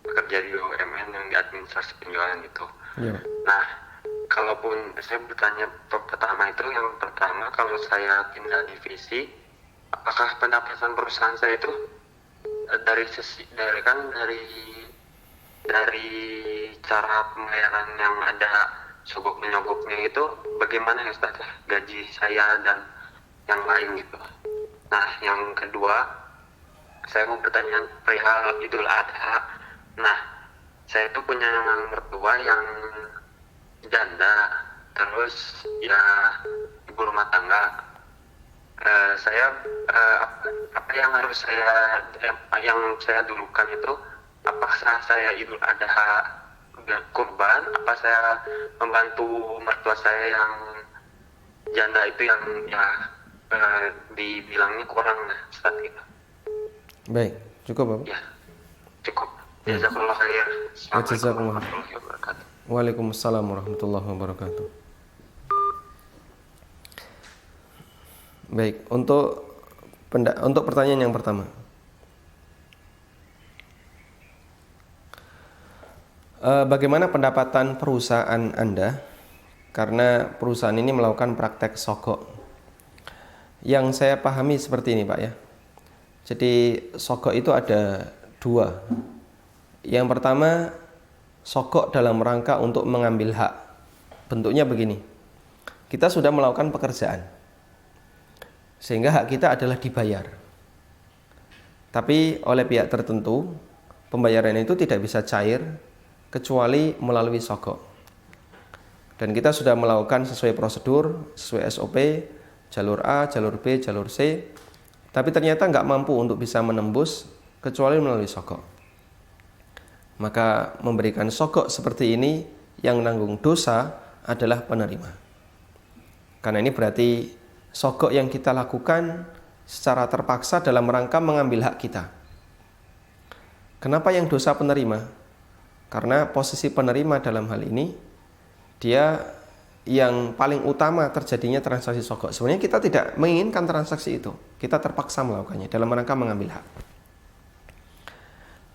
bekerja di BUMN yang di administrasi penjualan itu.
Iya, Pak.
Nah, kalaupun saya bertanya pertama itu, yang pertama kalau saya pindah divisi, apakah pendapatan perusahaan saya itu dari cara pembayaran yang ada sogok menyogoknya itu bagaimana ya Ustaz, gaji saya dan yang lain gitu. Nah, yang kedua saya mau bertanya perihal Idul Adha. Nah, saya itu punya mertua yang janda, terus ya ibu rumah tangga. Apa yang harus yang saya dulukan itu, apakah saya Idul Adha kurban, apa saya membantu mertua saya yang janda itu yang dibilangnya kurang saat itu.
Baik, cukup Bapak.
Ya, cukup. Jazakallah khair.
Jazakallah.
warahmatullahi wabarakatuh.
Waalaikumsalam warahmatullahi wabarakatuh. Baik, untuk pertanyaan yang pertama. Bagaimana pendapatan perusahaan Anda karena perusahaan ini melakukan praktek sogok? Yang saya pahami seperti ini Pak ya. Jadi sogok itu ada dua. Yang pertama, sogok dalam rangka untuk mengambil hak. Bentuknya begini. Kita sudah melakukan pekerjaan, sehingga hak kita adalah dibayar. Tapi oleh pihak tertentu, pembayaran itu tidak bisa cair kecuali melalui sogok. Dan kita sudah melakukan sesuai prosedur, sesuai SOP, jalur A, jalur B, jalur C. Tapi ternyata nggak mampu untuk bisa menembus kecuali melalui sogok. Maka memberikan sogok seperti ini, yang menanggung dosa adalah penerima. Karena ini berarti sogok yang kita lakukan secara terpaksa dalam rangka mengambil hak kita. Kenapa yang dosa penerima? Karena posisi penerima dalam hal ini, dia yang paling utama terjadinya transaksi sogok. Sebenarnya kita tidak menginginkan transaksi itu, kita terpaksa melakukannya dalam rangka mengambil hak.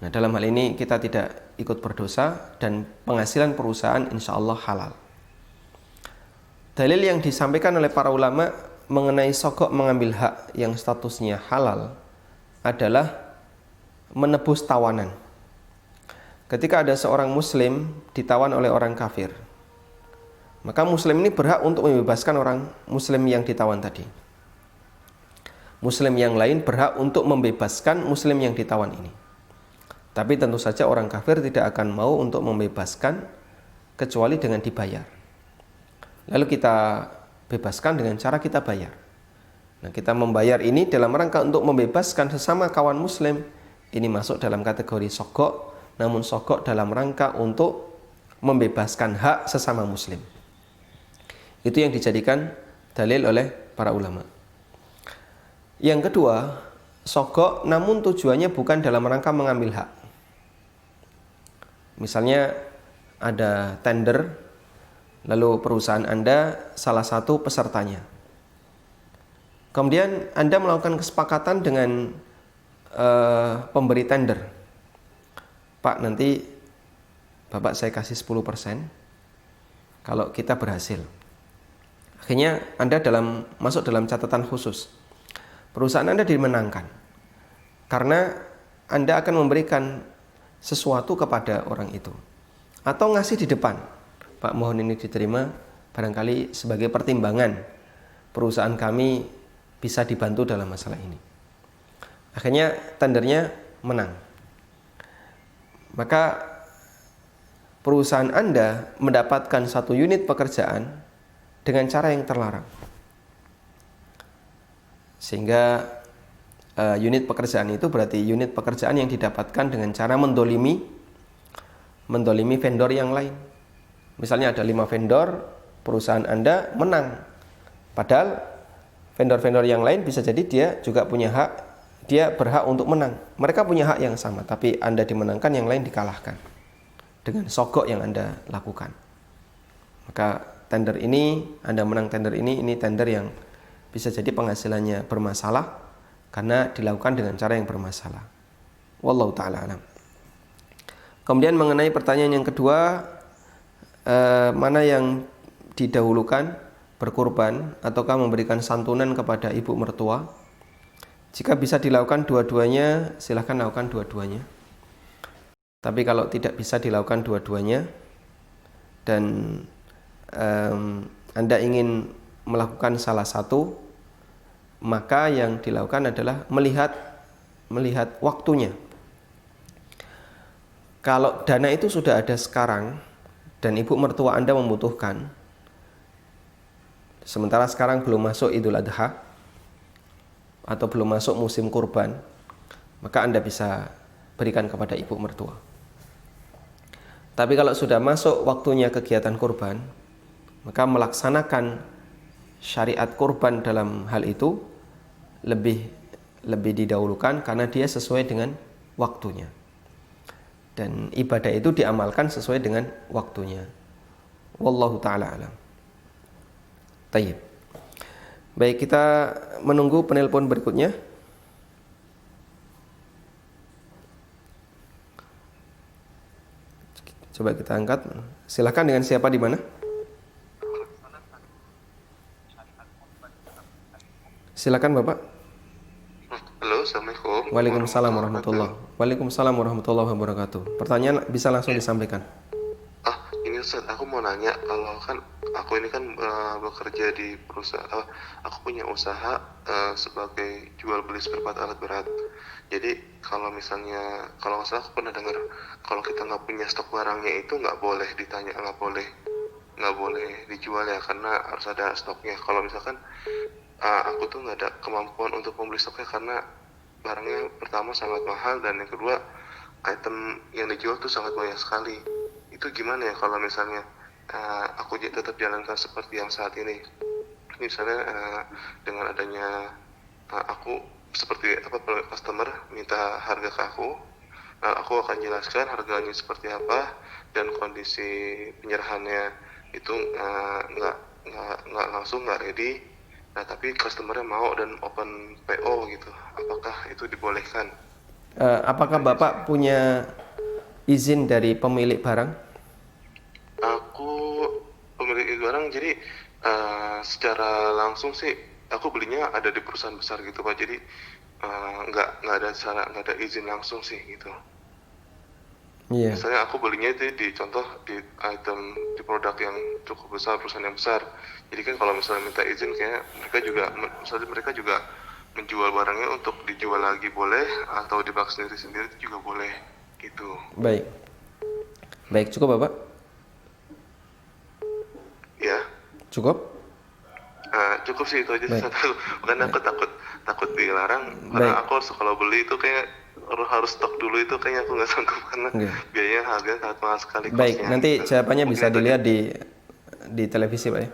Nah, dalam hal ini kita tidak ikut berdosa dan penghasilan perusahaan insya Allah halal. Dalil yang disampaikan oleh para ulama mengenai sogok mengambil hak yang statusnya halal adalah menebus tawanan. Ketika ada seorang muslim ditawan oleh orang kafir, maka muslim ini berhak untuk membebaskan orang muslim yang ditawan tadi. Muslim yang lain berhak untuk membebaskan muslim yang ditawan ini. Tapi tentu saja orang kafir tidak akan mau untuk membebaskan kecuali dengan dibayar. Lalu kita bebaskan dengan cara kita bayar. Nah, kita membayar ini dalam rangka untuk membebaskan sesama kawan muslim. Ini masuk dalam kategori sogok, namun sogok dalam rangka untuk membebaskan hak sesama muslim. Itu yang dijadikan dalil oleh para ulama. Yang kedua, sogok namun tujuannya bukan dalam rangka mengambil hak. Misalnya ada tender, lalu perusahaan Anda salah satu pesertanya. Kemudian Anda melakukan kesepakatan dengan pemberi tender. Pak, nanti Bapak saya kasih 10% kalau kita berhasil. Akhirnya Anda masuk dalam catatan khusus. Perusahaan Anda dimenangkan karena Anda akan memberikan sesuatu kepada orang itu, atau ngasih di depan, Pak, mohon ini diterima barangkali sebagai pertimbangan perusahaan kami bisa dibantu dalam masalah ini. Akhirnya tendernya menang. Maka perusahaan Anda mendapatkan satu unit pekerjaan dengan cara yang terlarang, sehingga unit pekerjaan itu berarti unit pekerjaan yang didapatkan dengan cara mendolimi vendor yang lain. Misalnya ada 5 vendor, perusahaan Anda menang, padahal vendor-vendor yang lain bisa jadi dia juga punya hak, dia berhak untuk menang. Mereka punya hak yang sama, tapi Anda dimenangkan, yang lain dikalahkan dengan sogok yang Anda lakukan. Maka tender ini, Anda menang tender ini tender yang bisa jadi penghasilannya bermasalah karena dilakukan dengan cara yang bermasalah. Wallahu ta'ala alam. Kemudian mengenai pertanyaan yang kedua, mana yang didahulukan, berkurban ataukah memberikan santunan kepada ibu mertua? Jika bisa dilakukan dua-duanya, silahkan lakukan dua-duanya. Tapi kalau tidak bisa dilakukan dua-duanya dan Anda ingin melakukan salah satu, maka yang dilakukan adalah melihat waktunya. Kalau dana itu sudah ada sekarang dan ibu mertua Anda membutuhkan, sementara sekarang belum masuk Idul Adha atau belum masuk musim kurban, maka Anda bisa berikan kepada ibu mertua. Tapi kalau sudah masuk waktunya kegiatan kurban, maka melaksanakan syariat kurban dalam hal itu lebih didahulukan karena dia sesuai dengan waktunya. Dan ibadah itu diamalkan sesuai dengan waktunya. Wallahu ta'ala alam. Tayyib. Baik, kita menunggu penelpon berikutnya. Coba kita angkat. Silakan, dengan siapa di mana? Silakan Bapak.
Halo, Assalamualaikum.
Waalaikumsalam warahmatullahi wabarakatuh. Pertanyaan bisa langsung disampaikan.
Ini Ustaz, aku mau nanya, kalau kan aku ini kan bekerja di perusahaan, aku punya usaha sebagai jual beli spare part alat berat. Jadi kalau misalnya, kalau nggak salah aku pernah dengar, kalau kita nggak punya stok barangnya itu nggak boleh ditanya, nggak boleh dijual ya, karena harus ada stoknya. Kalau misalkan aku tuh nggak ada kemampuan untuk membeli stoknya karena barangnya pertama sangat mahal dan yang kedua item yang dijual tuh sangat banyak sekali. Itu gimana ya kalau misalnya aku tetap jalankan seperti yang saat ini? Misalnya dengan adanya aku seperti customer minta harga ke aku akan jelaskan harganya seperti apa dan kondisi penyerahannya itu nggak langsung, nggak ready. Nah, tapi customernya mau dan open PO gitu. Apakah itu dibolehkan?
Apakah Bapak punya izin dari pemilik barang?
Aku pemilik barang, jadi secara langsung sih aku belinya ada di perusahaan besar gitu Pak. Jadi nggak ada izin langsung sih gitu.
Iya.
Misalnya aku belinya itu di produk yang cukup besar, perusahaan yang besar. Jadi kan kalau misalnya minta izin, kayak mereka juga menjual barangnya untuk dijual lagi boleh, atau dibak sendiri itu juga boleh gitu.
Baik, cukup Bapak?
Ya.
Cukup?
Cukup sih, itu aja satu. Bukan aku takut dilarang. Karena aku kalau beli itu kayak harus stok dulu, itu kayaknya aku nggak sanggup karena biayanya harganya sangat mahal sekali.
Baik, nanti jawabannya bisa dilihat di televisi Pak ya.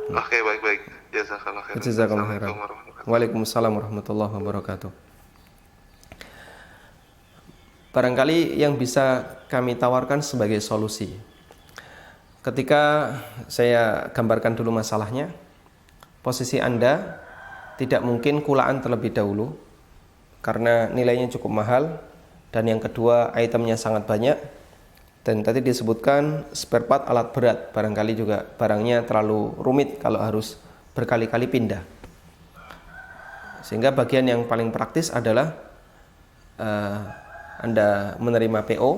Oke, baik. Jazakallah khairan.
Jazakallah khairan. Waalaikumsalam warahmatullahi wabarakatuh. Barangkali yang bisa kami tawarkan sebagai solusi, ketika saya gambarkan dulu masalahnya, posisi Anda tidak mungkin kulaan terlebih dahulu karena nilainya cukup mahal, dan yang kedua itemnya sangat banyak, dan tadi disebutkan spare part alat berat, barangkali juga barangnya terlalu rumit kalau harus berkali-kali pindah. Sehingga bagian yang paling praktis adalah Anda menerima PO,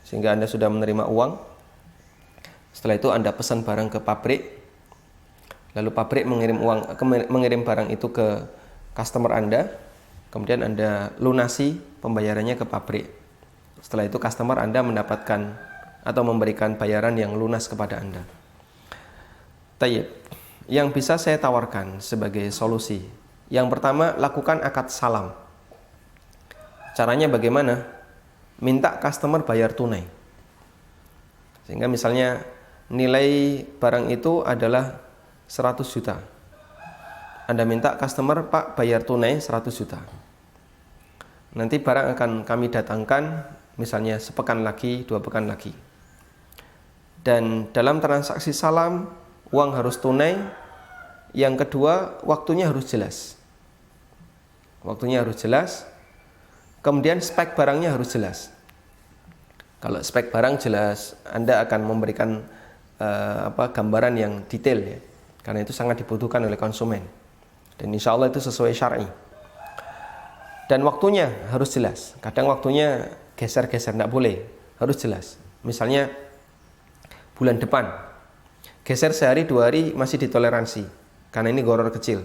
sehingga Anda sudah menerima uang. Setelah itu Anda pesan barang ke pabrik, lalu pabrik mengirim barang itu ke customer Anda, kemudian Anda lunasi pembayarannya ke pabrik. Setelah itu customer Anda mendapatkan atau memberikan bayaran yang lunas kepada Anda. Tayyib. Yang bisa saya tawarkan sebagai solusi Yang pertama, lakukan akad salam. Caranya bagaimana? Minta customer bayar tunai. Sehingga misalnya nilai barang itu adalah 100 juta. Anda minta customer, Pak, bayar tunai 100 juta. Nanti barang akan kami datangkan misalnya sepekan lagi, 2 pekan lagi. Dan dalam transaksi salam, uang harus tunai. Yang kedua, waktunya harus jelas. Waktunya harus jelas. Kemudian spek barangnya harus jelas. Kalau spek barang jelas, Anda akan memberikan gambaran yang detail ya. Karena itu sangat dibutuhkan oleh konsumen. Dan insya Allah itu sesuai syar'i. Dan waktunya harus jelas. Kadang waktunya geser-geser, tidak boleh. Harus jelas. Misalnya bulan depan, geser sehari 2 hari masih ditoleransi. Karena ini goror kecil.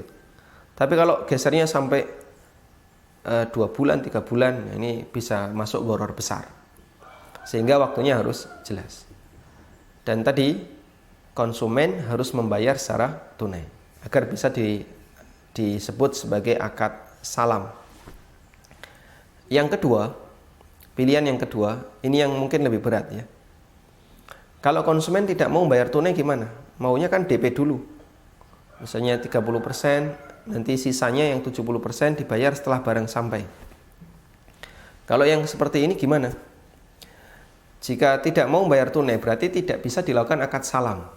Tapi kalau gesernya sampai 2 bulan, 3 bulan, ini bisa masuk goror besar. Sehingga waktunya harus jelas. Dan tadi konsumen harus membayar secara tunai agar bisa disebut sebagai akad salam. Yang kedua, pilihan yang kedua, ini yang mungkin lebih berat ya. Kalau konsumen tidak mau bayar tunai gimana? Maunya kan DP dulu. Misalnya 30%, nanti sisanya yang 70% dibayar setelah barang sampai. Kalau yang seperti ini gimana? Jika tidak mau bayar tunai berarti tidak bisa dilakukan akad salam.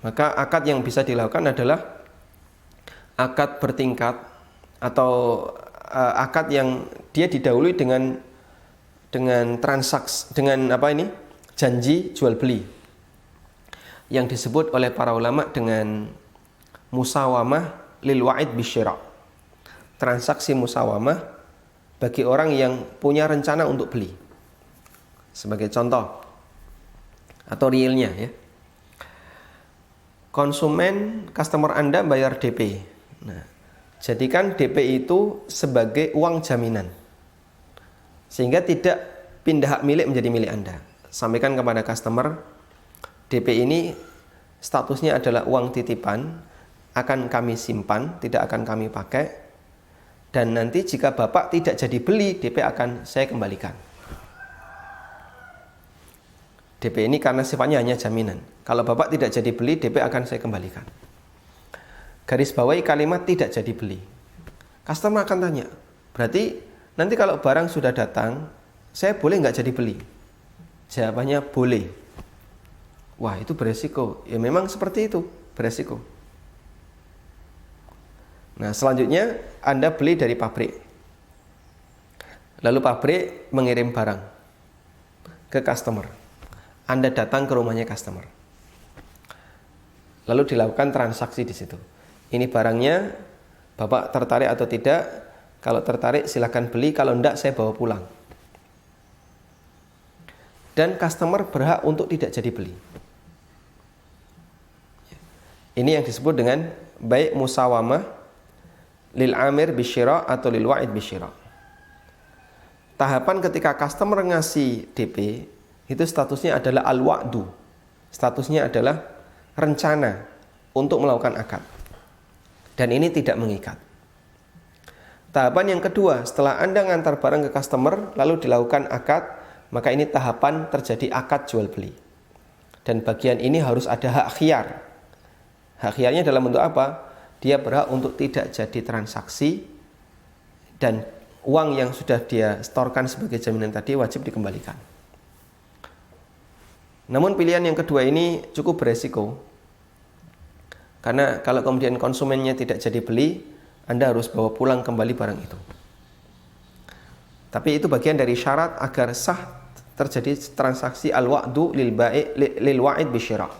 Maka akad yang bisa dilakukan adalah akad bertingkat atau akad yang dia didahului dengan transaksi, dengan janji jual beli yang disebut oleh para ulama dengan musawamah lil wa'id bisyira'. Transaksi musawamah bagi orang yang punya rencana untuk beli. Sebagai contoh atau realnya ya. Konsumen, customer Anda bayar DP. Nah, jadikan DP itu sebagai uang jaminan. Sehingga tidak pindah hak milik menjadi milik Anda. Sampaikan kepada customer, DP ini statusnya adalah uang titipan, akan kami simpan, tidak akan kami pakai. Dan nanti jika Bapak tidak jadi beli, DP akan saya kembalikan. DP ini karena sifatnya hanya jaminan. Kalau Bapak tidak jadi beli, DP akan saya kembalikan. Garis bawahi kalimat tidak jadi beli. Customer akan tanya, berarti nanti kalau barang sudah datang, saya boleh nggak jadi beli? Jawabannya boleh. Wah, itu beresiko. Ya memang seperti itu, beresiko. Nah, selanjutnya Anda beli dari pabrik. Lalu pabrik mengirim barang ke customer. Anda datang ke rumahnya customer. Lalu dilakukan transaksi di situ. Ini barangnya, Bapak tertarik atau tidak? Kalau tertarik silakan beli, kalau enggak saya bawa pulang. Dan customer berhak untuk tidak jadi beli. Ini yang disebut dengan baik musawamah lil amir bisyira atau lil wa'id bisyira. Tahapan ketika customer ngasih DP itu statusnya adalah al-wa'du. Statusnya adalah rencana untuk melakukan akad. Dan ini tidak mengikat. Tahapan yang kedua, setelah Anda ngantar barang ke customer lalu dilakukan akad, maka ini tahapan terjadi akad jual beli. Dan bagian ini harus ada hak khiyar. Hak khiyarnya dalam bentuk apa? Dia berhak untuk tidak jadi transaksi dan uang yang sudah dia setorkan sebagai jaminan tadi wajib dikembalikan. Namun pilihan yang kedua ini cukup beresiko. Karena kalau kemudian konsumennya tidak jadi beli, Anda harus bawa pulang kembali barang itu. Tapi itu bagian dari syarat agar sah terjadi transaksi al-wa'du lil wa'id bisyira'.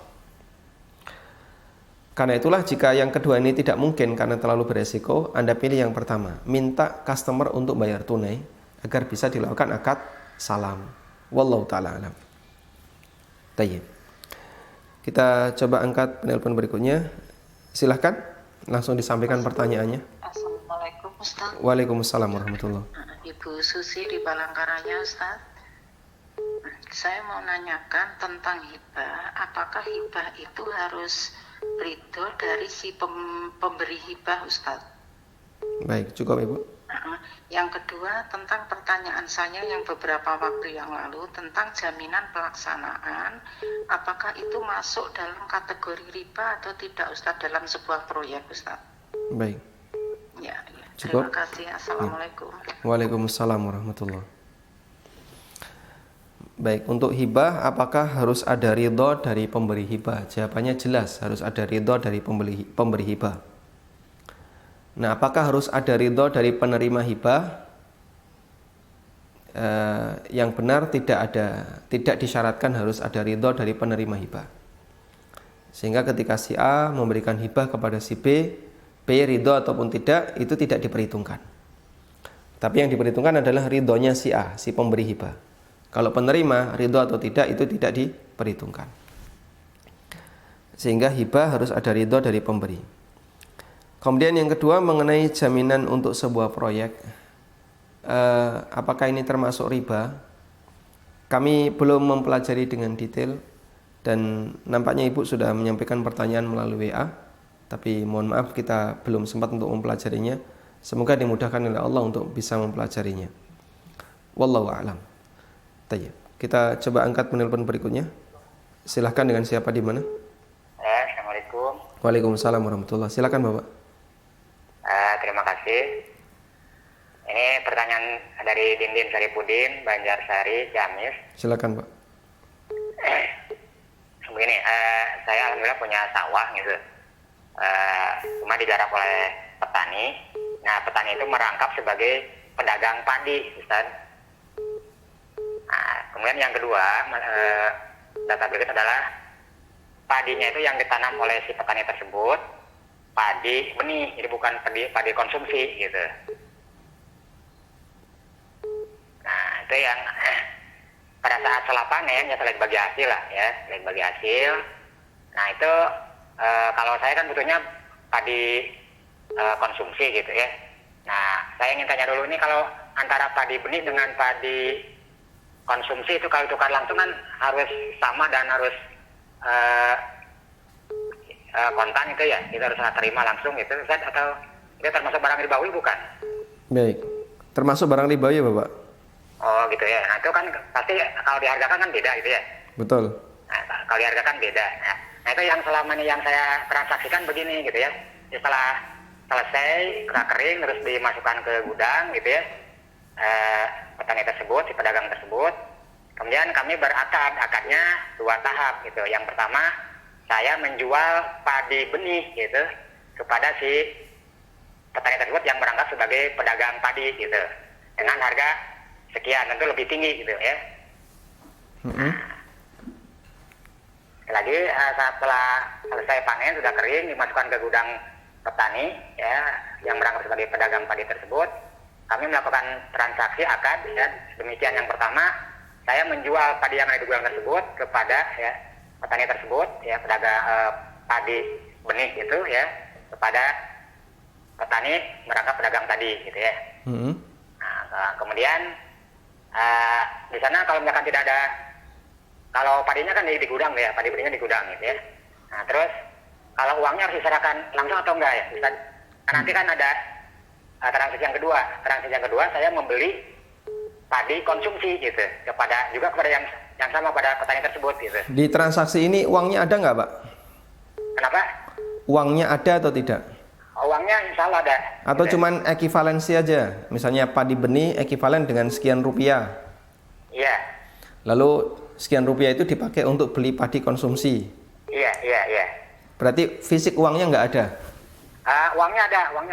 Karena itulah jika yang kedua ini tidak mungkin karena terlalu beresiko, Anda pilih yang pertama, minta customer untuk bayar tunai agar bisa dilakukan akad salam. Wallahu ta'ala alam. Tayyib. Kita coba angkat penelpon berikutnya. Silahkan langsung disampaikan pertanyaannya.
Assalamualaikum Ustaz.
Waalaikumsalam warahmatullahi.
Ibu Susi di Palangkaraya Ustaz. Saya mau nanyakan tentang hibah. Apakah hibah itu harus ridho dari si pemberi hibah Ustaz?
Baik, cukup Ibu.
Yang kedua, tentang pertanyaan saya yang beberapa waktu yang lalu tentang jaminan pelaksanaan, apakah itu masuk dalam kategori riba atau tidak Ustaz dalam sebuah proyek Ustaz?
Baik.
Ya,
Cukup.
terima kasih. Assalamualaikum.
Waalaikumsalam warahmatullahi. Baik, untuk hibah apakah harus ada ridho dari pemberi hibah? Jawabannya jelas, harus ada ridho dari pemberi hibah. Nah, apakah harus ada ridho dari penerima hibah? Yang benar tidak disyaratkan harus ada ridho dari penerima hibah. Sehingga ketika si A memberikan hibah kepada si B ridho ataupun tidak, itu tidak diperhitungkan. Tapi yang diperhitungkan adalah ridhonya si A, si pemberi hibah. Kalau penerima ridho atau tidak, itu tidak diperhitungkan. Sehingga hibah harus ada ridho dari pemberi. Kemudian yang kedua mengenai jaminan untuk sebuah proyek, apakah ini termasuk riba? Kami belum mempelajari dengan detail dan nampaknya Ibu sudah menyampaikan pertanyaan melalui WA, tapi mohon maaf kita belum sempat untuk mempelajarinya. Semoga dimudahkan oleh Allah untuk bisa mempelajarinya. Wallahu a'lam. Tayyib. Kita coba angkat penelpon berikutnya. Silahkan, dengan siapa di mana?
Assalamualaikum.
Waalaikumsalam warahmatullahi. Silakan Bapak.
Terima kasih. Ini pertanyaan dari Dindin Saripudin, Banjarsari, Ciamis.
Silakan Pak.
Begini, saya alhamdulillah punya sawah gitu. Cuma digarap oleh petani. Nah, petani itu merangkap sebagai pedagang padi, Ustaz. Nah, kemudian yang kedua, data berikut adalah padinya itu yang ditanam oleh si petani tersebut padi benih, jadi bukan padi konsumsi gitu. Nah, itu yang pada saat setelah panen ya selain bagi hasil lah ya, selain bagi hasil. Nah itu kalau saya kan butuhnya padi konsumsi gitu ya. Nah saya ingin tanya dulu, ini kalau antara padi benih dengan padi konsumsi itu kalau tukar langsung kan harus sama dan harus kontan itu ya, kita harus terima langsung gitu Ustaz, atau itu termasuk barang ribawi bukan?
Baik, termasuk barang ribawi ya Bapak?
Oh gitu ya, nah itu kan pasti kalau dihargakan kan beda gitu ya?
Betul.
Nah, kalau dihargakan beda. Nah itu yang selama ini yang saya transaksikan begini gitu ya, setelah selesai kering terus dimasukkan ke gudang gitu ya, petani tersebut, si pedagang tersebut, kemudian kami akadnya 2 tahap gitu. Yang pertama saya menjual padi benih gitu kepada si petani tersebut yang berangkat sebagai pedagang padi gitu dengan harga sekian, tentu lebih tinggi gitu ya. Lagi setelah selesai panen sudah kering dimasukkan ke gudang petani ya yang berangkat sebagai pedagang padi tersebut, kami melakukan transaksi akad ya. Demikian yang pertama, saya menjual padi yang ada di gudang tersebut kepada ya petani tersebut ya, pedagang padi benih itu ya kepada petani merangkap pedagang tadi gitu ya. Nah, kemudian di sana kalau misalkan tidak ada, kalau padinya kan di gudang ya, padi benihnya di gudang gitu ya. Nah terus kalau uangnya harus diserahkan langsung atau enggak ya Ustaz? Nanti kan ada transaksi yang kedua. Transaksi yang kedua saya membeli padi konsumsi gitu kepada yang sama pada petani tersebut gitu.
Di transaksi ini uangnya ada nggak Pak?
Kenapa?
Uangnya ada atau tidak?
Uangnya insya Allah ada.
Atau
gitu.
cuman ekivalensi aja? Misalnya padi benih ekivalen dengan sekian rupiah.
Iya.
Lalu sekian rupiah itu dipakai untuk beli padi konsumsi.
Iya.
Berarti fisik uangnya nggak ada?
Uangnya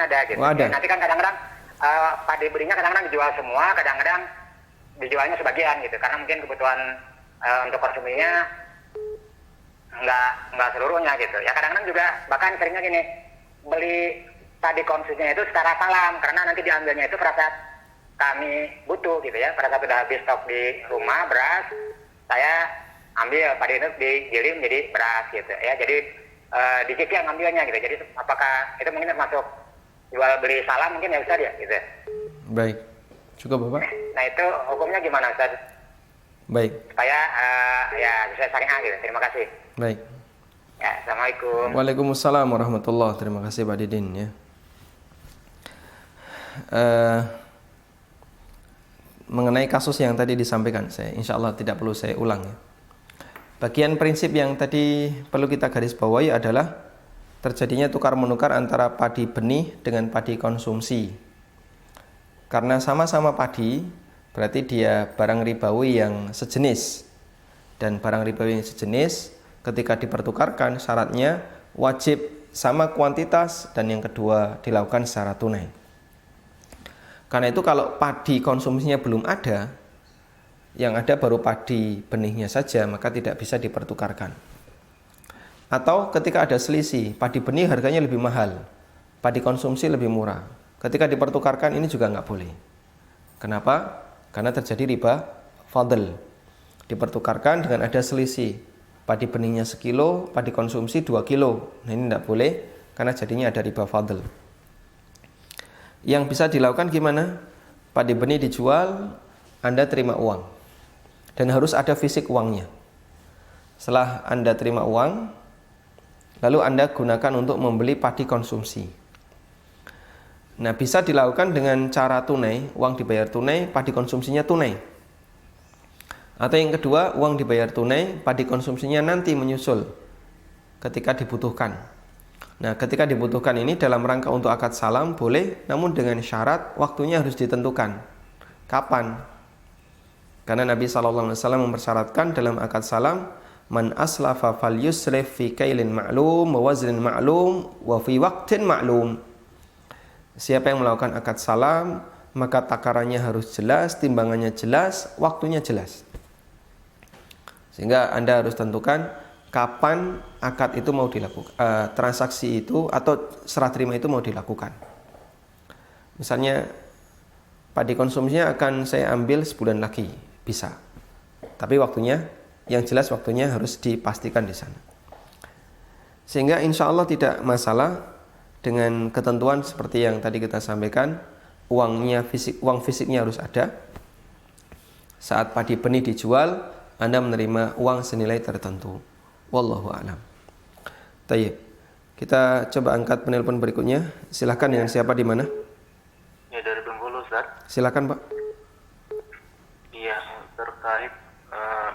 ada gitu.
Oh, ada.
Ya, nanti kan kadang-kadang padi benihnya kadang-kadang dijual semua, kadang-kadang dijualnya sebagian gitu. Karena mungkin kebutuhan untuk konsuminya nggak seluruhnya gitu. Ya kadang-kadang juga bahkan seringnya gini, beli padi konsumsinya itu secara salam, karena nanti diambilnya itu pada saat kami butuh gitu ya. Pada saat sudah habis stok di rumah beras, saya ambil padi itu digiling menjadi beras gitu ya. Jadi dicicil yang ngambilnya gitu. Jadi apakah itu mungkin termasuk jual beli salam mungkin ya Ustaz ya gitu.
Baik, cukup Bapak.
Nah itu hukumnya gimana Ustaz?
Baik.
Supaya ya sesuai syariah gitu. Terima kasih.
Baik.
Ya, Assalamualaikum.
Waalaikumsalam warahmatullahi. Terima kasih Pak Didin ya. mengenai kasus yang tadi disampaikan, saya insya Allah tidak perlu saya ulang ya. Bagian prinsip yang tadi perlu kita garis bawahi adalah terjadinya tukar menukar antara padi benih dengan padi konsumsi. Karena sama-sama padi, berarti dia barang ribawi yang sejenis. Dan barang ribawi yang sejenis ketika dipertukarkan syaratnya wajib sama kuantitas, dan yang kedua dilakukan secara tunai. Karena itu kalau padi konsumsinya belum ada, yang ada baru padi benihnya saja, maka tidak bisa dipertukarkan. Atau ketika ada selisih, padi benih harganya lebih mahal, padi konsumsi lebih murah, ketika dipertukarkan ini juga nggak boleh. Kenapa? Karena terjadi riba fadl. Dipertukarkan dengan ada selisih, padi benihnya 1 kilo, padi konsumsi 2 kilo. Nah, ini tidak boleh karena jadinya ada riba fadl. Yang bisa dilakukan gimana? Padi benih dijual, Anda terima uang. Dan harus ada fisik uangnya. Setelah Anda terima uang, lalu Anda gunakan untuk membeli padi konsumsi. Nah, bisa dilakukan dengan cara tunai, uang dibayar tunai, padi konsumsinya tunai. Atau yang kedua, uang dibayar tunai, padi konsumsinya nanti menyusul ketika dibutuhkan. Nah, ketika dibutuhkan ini dalam rangka untuk akad salam boleh, namun dengan syarat waktunya harus ditentukan. Kapan? Karena Nabi SAW mempersyaratkan dalam akad salam, man aslafa fal yusrif fi kailin ma'lum wa waznin ma'lum wa fi waqtin ma'lum. Siapa yang melakukan akad salam, maka takarannya harus jelas, timbangannya jelas, waktunya jelas. Sehingga Anda harus tentukan kapan akad itu mau dilakukan, transaksi itu atau serah terima itu mau dilakukan. Misalnya padi konsumsinya akan saya ambil sebulan lagi, bisa. Tapi waktunya, yang jelas waktunya harus dipastikan di sana. Sehingga insya Allah tidak masalah dengan ketentuan seperti yang tadi kita sampaikan, uang fisiknya harus ada. Saat padi benih dijual, Anda menerima uang senilai tertentu. Wallahu a'lam. Tayyib. Kita coba angkat penelpon berikutnya. Silakan, dengan siapa di mana?
Ya, dari Bengkulu, Ustaz.
Silakan, Pak.
Iya, terkait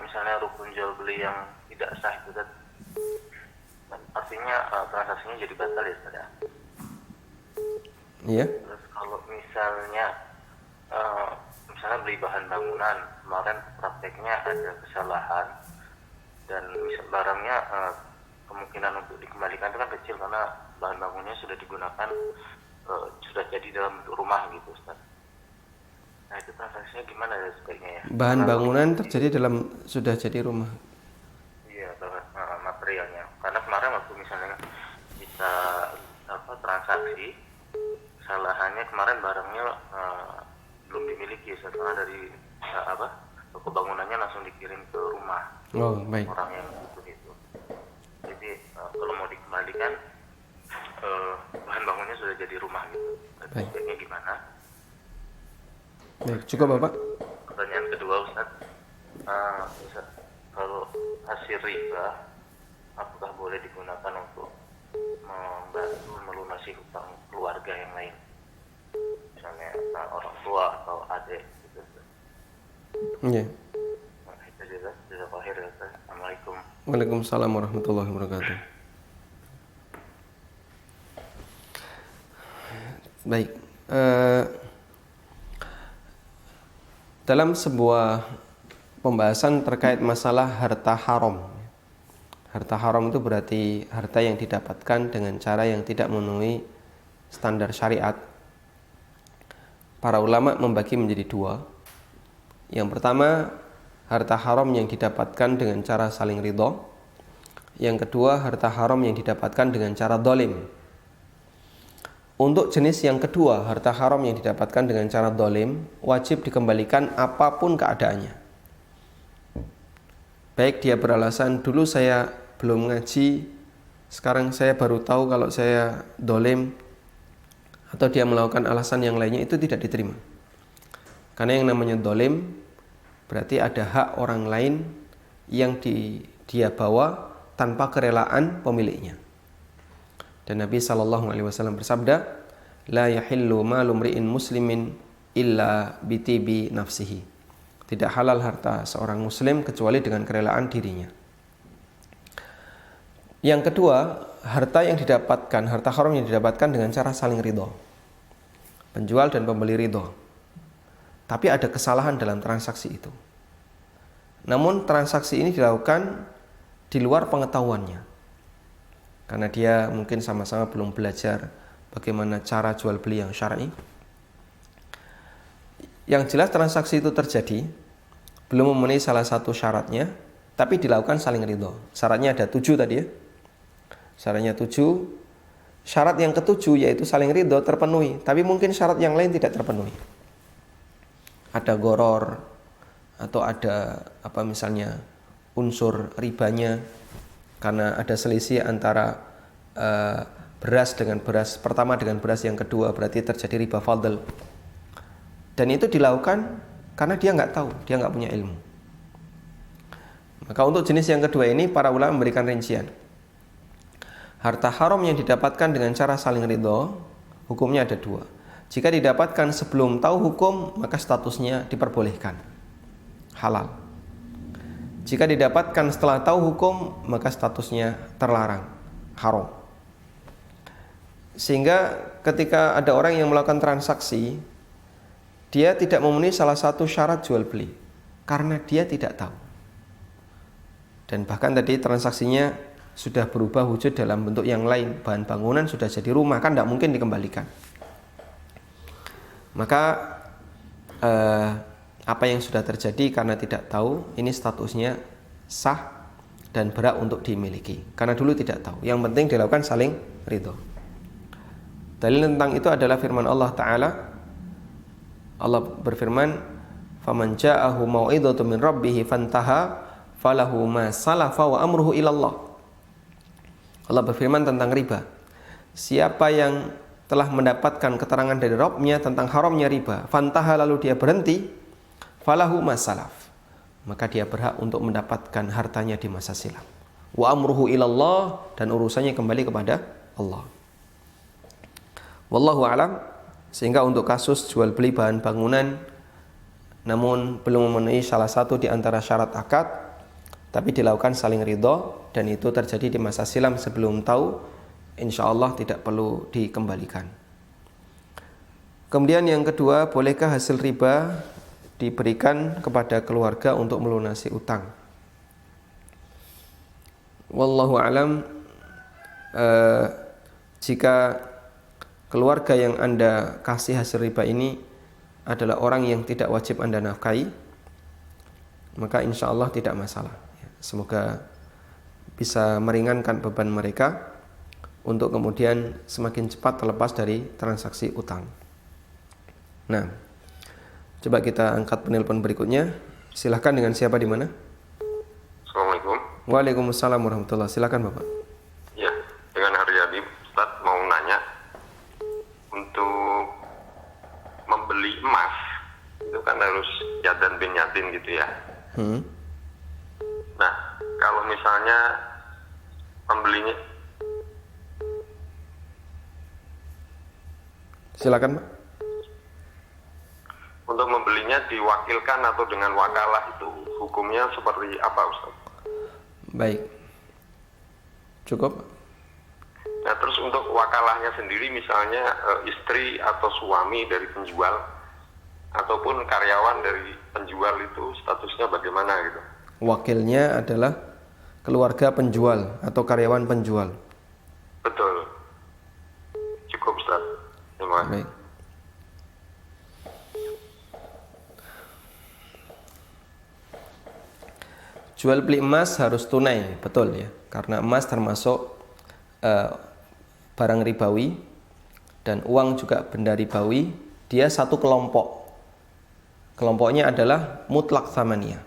misalnya rukun jual beli yang tidak sah itu, Ustaz. Artinya transaksinya jadi batal ya, Ustaz ya.
Iya.
Terus kalau misalnya beli bahan bangunan, kemarin prakteknya ada kesalahan dan barangnya kemungkinan untuk dikembalikan itu kan kecil karena bahan bangunannya sudah digunakan, sudah jadi dalam rumah gitu, Ustaz. Nah, itu transaksinya gimana ya sebaiknya ya?
Bahan bangunan terjadi dalam sudah jadi rumah.
Iya, materialnya. Karena kemarin waktu misalnya kita transaksi, kesalahannya kemarin barangnya belum dimiliki, setelah dari toko bangunannya langsung dikirim ke rumah.
Oh, baik.
Orang yang butuh itu. Jadi kalau mau dikembalikan, bahan bangunnya sudah jadi rumah gitu.
Baik.
Sebaiknya gimana?
Baik, cukup Bapak.
Pertanyaan kedua, Ustaz, kalau hasil riba apakah boleh digunakan untuk membantu melunasi hutang keluarga yang lain, misalnya orang tua atau adik gitu?
Iya.
Nah, itu juga akhir ya, Ustaz. Assalamualaikum.
Waalaikumsalam warahmatullahi wabarakatuh. Baik. Dalam sebuah pembahasan terkait masalah harta haram. Harta haram itu berarti harta yang didapatkan dengan cara yang tidak memenuhi standar syariat. Para ulama membagi menjadi dua. Yang pertama, harta haram yang didapatkan dengan cara saling ridho. Yang kedua, harta haram yang didapatkan dengan cara dolim. Untuk jenis yang kedua, harta haram yang didapatkan dengan cara dolim, wajib dikembalikan apapun keadaannya. Baik dia beralasan, dulu saya belum ngaji, sekarang saya baru tahu kalau saya dolim, atau dia melakukan alasan yang lainnya, itu tidak diterima. Karena yang namanya dolim, berarti ada hak orang lain yang dia bawa tanpa kerelaan pemiliknya. Dan Nabi SAW bersabda, la yahillu malu mri'in muslimin illa bitibi nafsihi. Tidak halal harta seorang muslim kecuali dengan kerelaan dirinya. Yang kedua, harta haram yang didapatkan dengan cara saling ridho. Penjual dan pembeli ridho. Tapi ada kesalahan dalam transaksi itu. Namun transaksi ini dilakukan di luar pengetahuannya. Karena dia mungkin sama-sama belum belajar bagaimana cara jual beli yang syar'i. Yang jelas transaksi itu terjadi, belum memenuhi salah satu syaratnya, tapi dilakukan saling ridho. Syaratnya ada 7 tadi ya. Syaratnya 7. Syarat yang ke-7 yaitu saling ridho terpenuhi, tapi mungkin syarat yang lain tidak terpenuhi. Ada goror atau ada misalnya unsur ribanya, karena ada selisih antara beras dengan beras pertama dengan beras yang kedua, berarti terjadi riba fadl. Dan itu dilakukan karena dia nggak tahu, dia nggak punya ilmu. Maka untuk jenis yang kedua ini para ulama memberikan rincian. Harta haram yang didapatkan dengan cara saling ridho, hukumnya ada 2. Jika didapatkan sebelum tahu hukum, maka statusnya diperbolehkan, halal. Jika didapatkan setelah tahu hukum, maka statusnya terlarang, haram. Sehingga ketika ada orang yang melakukan transaksi, dia tidak memenuhi salah satu syarat jual beli karena dia tidak tahu. Dan bahkan tadi transaksinya sudah berubah wujud dalam bentuk yang lain, bahan bangunan sudah jadi rumah, kan tidak mungkin dikembalikan. Maka apa yang sudah terjadi karena tidak tahu, ini statusnya sah dan berhak untuk dimiliki. Karena dulu tidak tahu. Yang penting dilakukan saling ridho. Dalil tentang itu adalah firman Allah Ta'ala. Allah berfirman, "Faman ja'ahu mau'izatun min rabbih fantaha falahu ma salafa wa amruhu ilallah." Allah berfirman tentang riba. Siapa yang telah mendapatkan keterangan dari Rabb-nya tentang haramnya riba, fantaha lalu dia berhenti, falahu ma salaf, maka dia berhak untuk mendapatkan hartanya di masa silam. Wa amruhu ilallah, dan urusannya kembali kepada Allah. Wallahu a'lam. Sehingga untuk kasus jual beli bahan bangunan namun belum memenuhi salah satu di antara syarat akad, tapi dilakukan saling ridho, dan itu terjadi di masa silam sebelum tahu, insya Allah tidak perlu dikembalikan. Kemudian yang kedua, bolehkah hasil riba diberikan kepada keluarga untuk melunasi utang? Wallahu a'lam. Jika keluarga yang Anda kasih hasil riba ini adalah orang yang tidak wajib Anda nafkahi, maka insya Allah tidak masalah. Semoga bisa meringankan beban mereka untuk kemudian semakin cepat terlepas dari transaksi utang. Nah, coba kita angkat penelpon berikutnya. Silahkan, dengan siapa di mana?
Assalamualaikum.
Waalaikumsalam warahmatullahi. Silakan Bapak.
Ya, dengan Haryadi, Ustaz mau nanya, untuk membeli emas itu kan harus yadan bin yatin gitu ya. Nah, kalau misalnya pembelinya,
silakan Pak.
untuk membelinya diwakilkan atau dengan wakalah, itu hukumnya seperti apa Ustaz?
Baik, cukup.
Nah, terus untuk wakalahnya sendiri, misalnya istri atau suami dari penjual ataupun karyawan dari penjual, itu statusnya bagaimana gitu?
Wakilnya adalah keluarga penjual atau karyawan penjual.
Betul. Cukup Ustaz. Terima kasih.
Baik. Jual beli emas harus tunai, betul ya, karena emas termasuk barang ribawi, dan uang juga benda ribawi. Dia satu kelompok. Kelompoknya adalah mutlak tsamaniyah,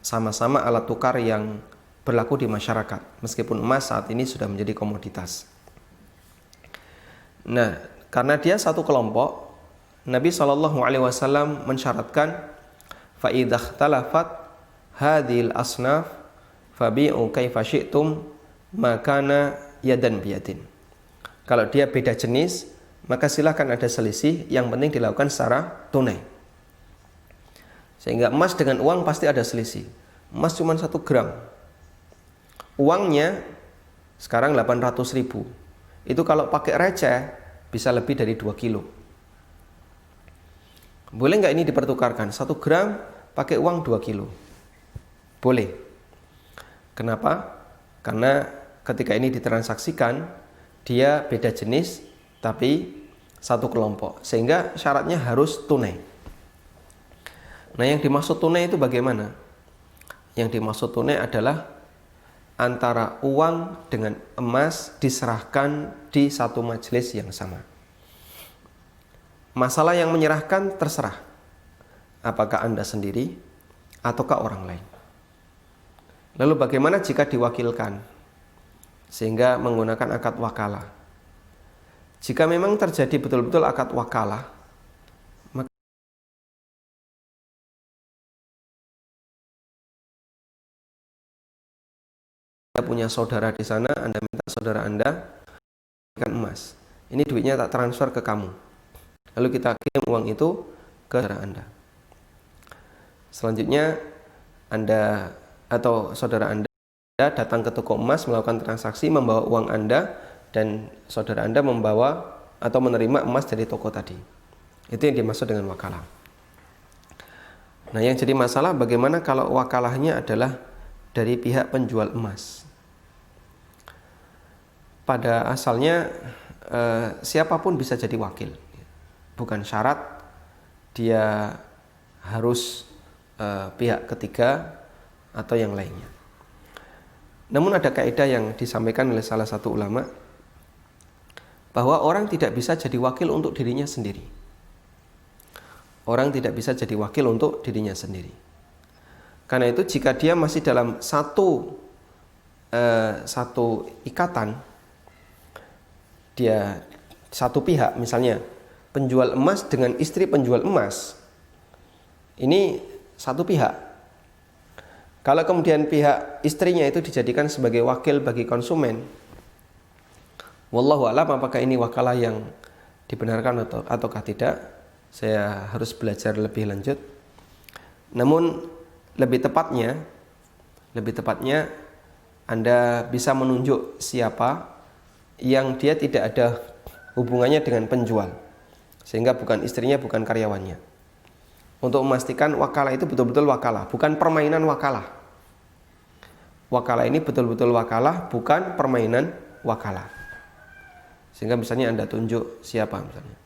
sama-sama alat tukar yang berlaku di masyarakat, meskipun emas saat ini sudah menjadi komoditas. Nah, karena dia satu kelompok, Nabi SAW mensyaratkan, fa idza ikhtalafat hadhil asnaf fabi'u kaifa syi'tum makana yadan biyadin. Kalau dia beda jenis, maka silahkan ada selisih, yang penting dilakukan secara tunai. Sehingga emas dengan uang pasti ada selisih. Emas cuma 1 gram, uangnya sekarang 800.000. Itu kalau pakai receh bisa lebih dari 2 kilo. Boleh nggak ini dipertukarkan? 1 gram pakai uang 2 kilo. Boleh. Kenapa? Karena ketika ini ditransaksikan, dia beda jenis tapi satu kelompok, sehingga syaratnya harus tunai. Nah, yang dimaksud tunai itu bagaimana? Yang dimaksud tunai adalah antara uang dengan emas diserahkan di satu majelis yang sama. Masalah yang menyerahkan terserah, apakah Anda sendiri ataukah orang lain. Lalu bagaimana jika diwakilkan, sehingga menggunakan akad wakalah? Jika memang terjadi betul-betul akad wakalah, maka Anda punya saudara di sana, Anda minta saudara Anda berikan emas. Ini duitnya tak transfer ke kamu. Lalu kita kirim uang itu ke saudara Anda. Selanjutnya Anda atau saudara Anda datang ke toko emas, melakukan transaksi, membawa uang Anda, dan saudara Anda membawa atau menerima emas dari toko tadi. Itu yang dimaksud dengan wakalah. Nah, yang jadi masalah bagaimana kalau wakalahnya adalah dari pihak penjual emas. Pada asalnya siapapun bisa jadi wakil. Bukan syarat dia harus pihak ketiga atau yang lainnya. Namun ada kaidah yang disampaikan oleh salah satu ulama, bahwa orang tidak bisa jadi wakil untuk dirinya sendiri. Orang tidak bisa jadi wakil untuk dirinya sendiri. Karena itu jika dia masih dalam satu ikatan, dia satu pihak, misalnya penjual emas dengan istri penjual emas, ini satu pihak. Kalau kemudian pihak istrinya itu dijadikan sebagai wakil bagi konsumen, wallahu a'lam apakah ini wakalah yang dibenarkan ataukah tidak, saya harus belajar lebih lanjut. Namun lebih tepatnya Anda bisa menunjuk siapa yang dia tidak ada hubungannya dengan penjual, sehingga bukan istrinya, bukan karyawannya, untuk memastikan wakalah itu betul-betul wakalah, bukan permainan wakalah. Wakalah ini betul-betul wakalah, bukan permainan wakalah. Sehingga misalnya Anda tunjuk siapa, misalnya,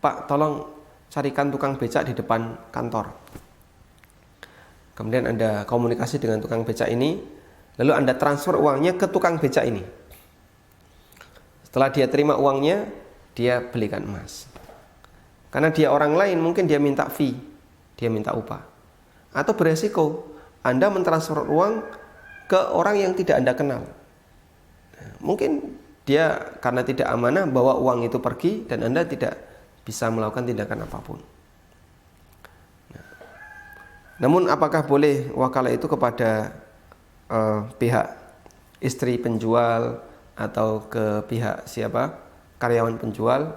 Pak, tolong carikan tukang becak di depan kantor. Kemudian Anda komunikasi dengan tukang becak ini, lalu Anda transfer uangnya ke tukang becak ini. Setelah dia terima uangnya, dia belikan emas. Karena dia orang lain, mungkin dia minta fee, dia minta upah. Atau beresiko Anda mentransfer uang ke orang yang tidak Anda kenal. Mungkin dia karena tidak amanah bawa uang itu pergi dan Anda tidak bisa melakukan tindakan apapun. Namun apakah boleh wakalah itu kepada pihak istri penjual atau ke pihak siapa, karyawan penjual?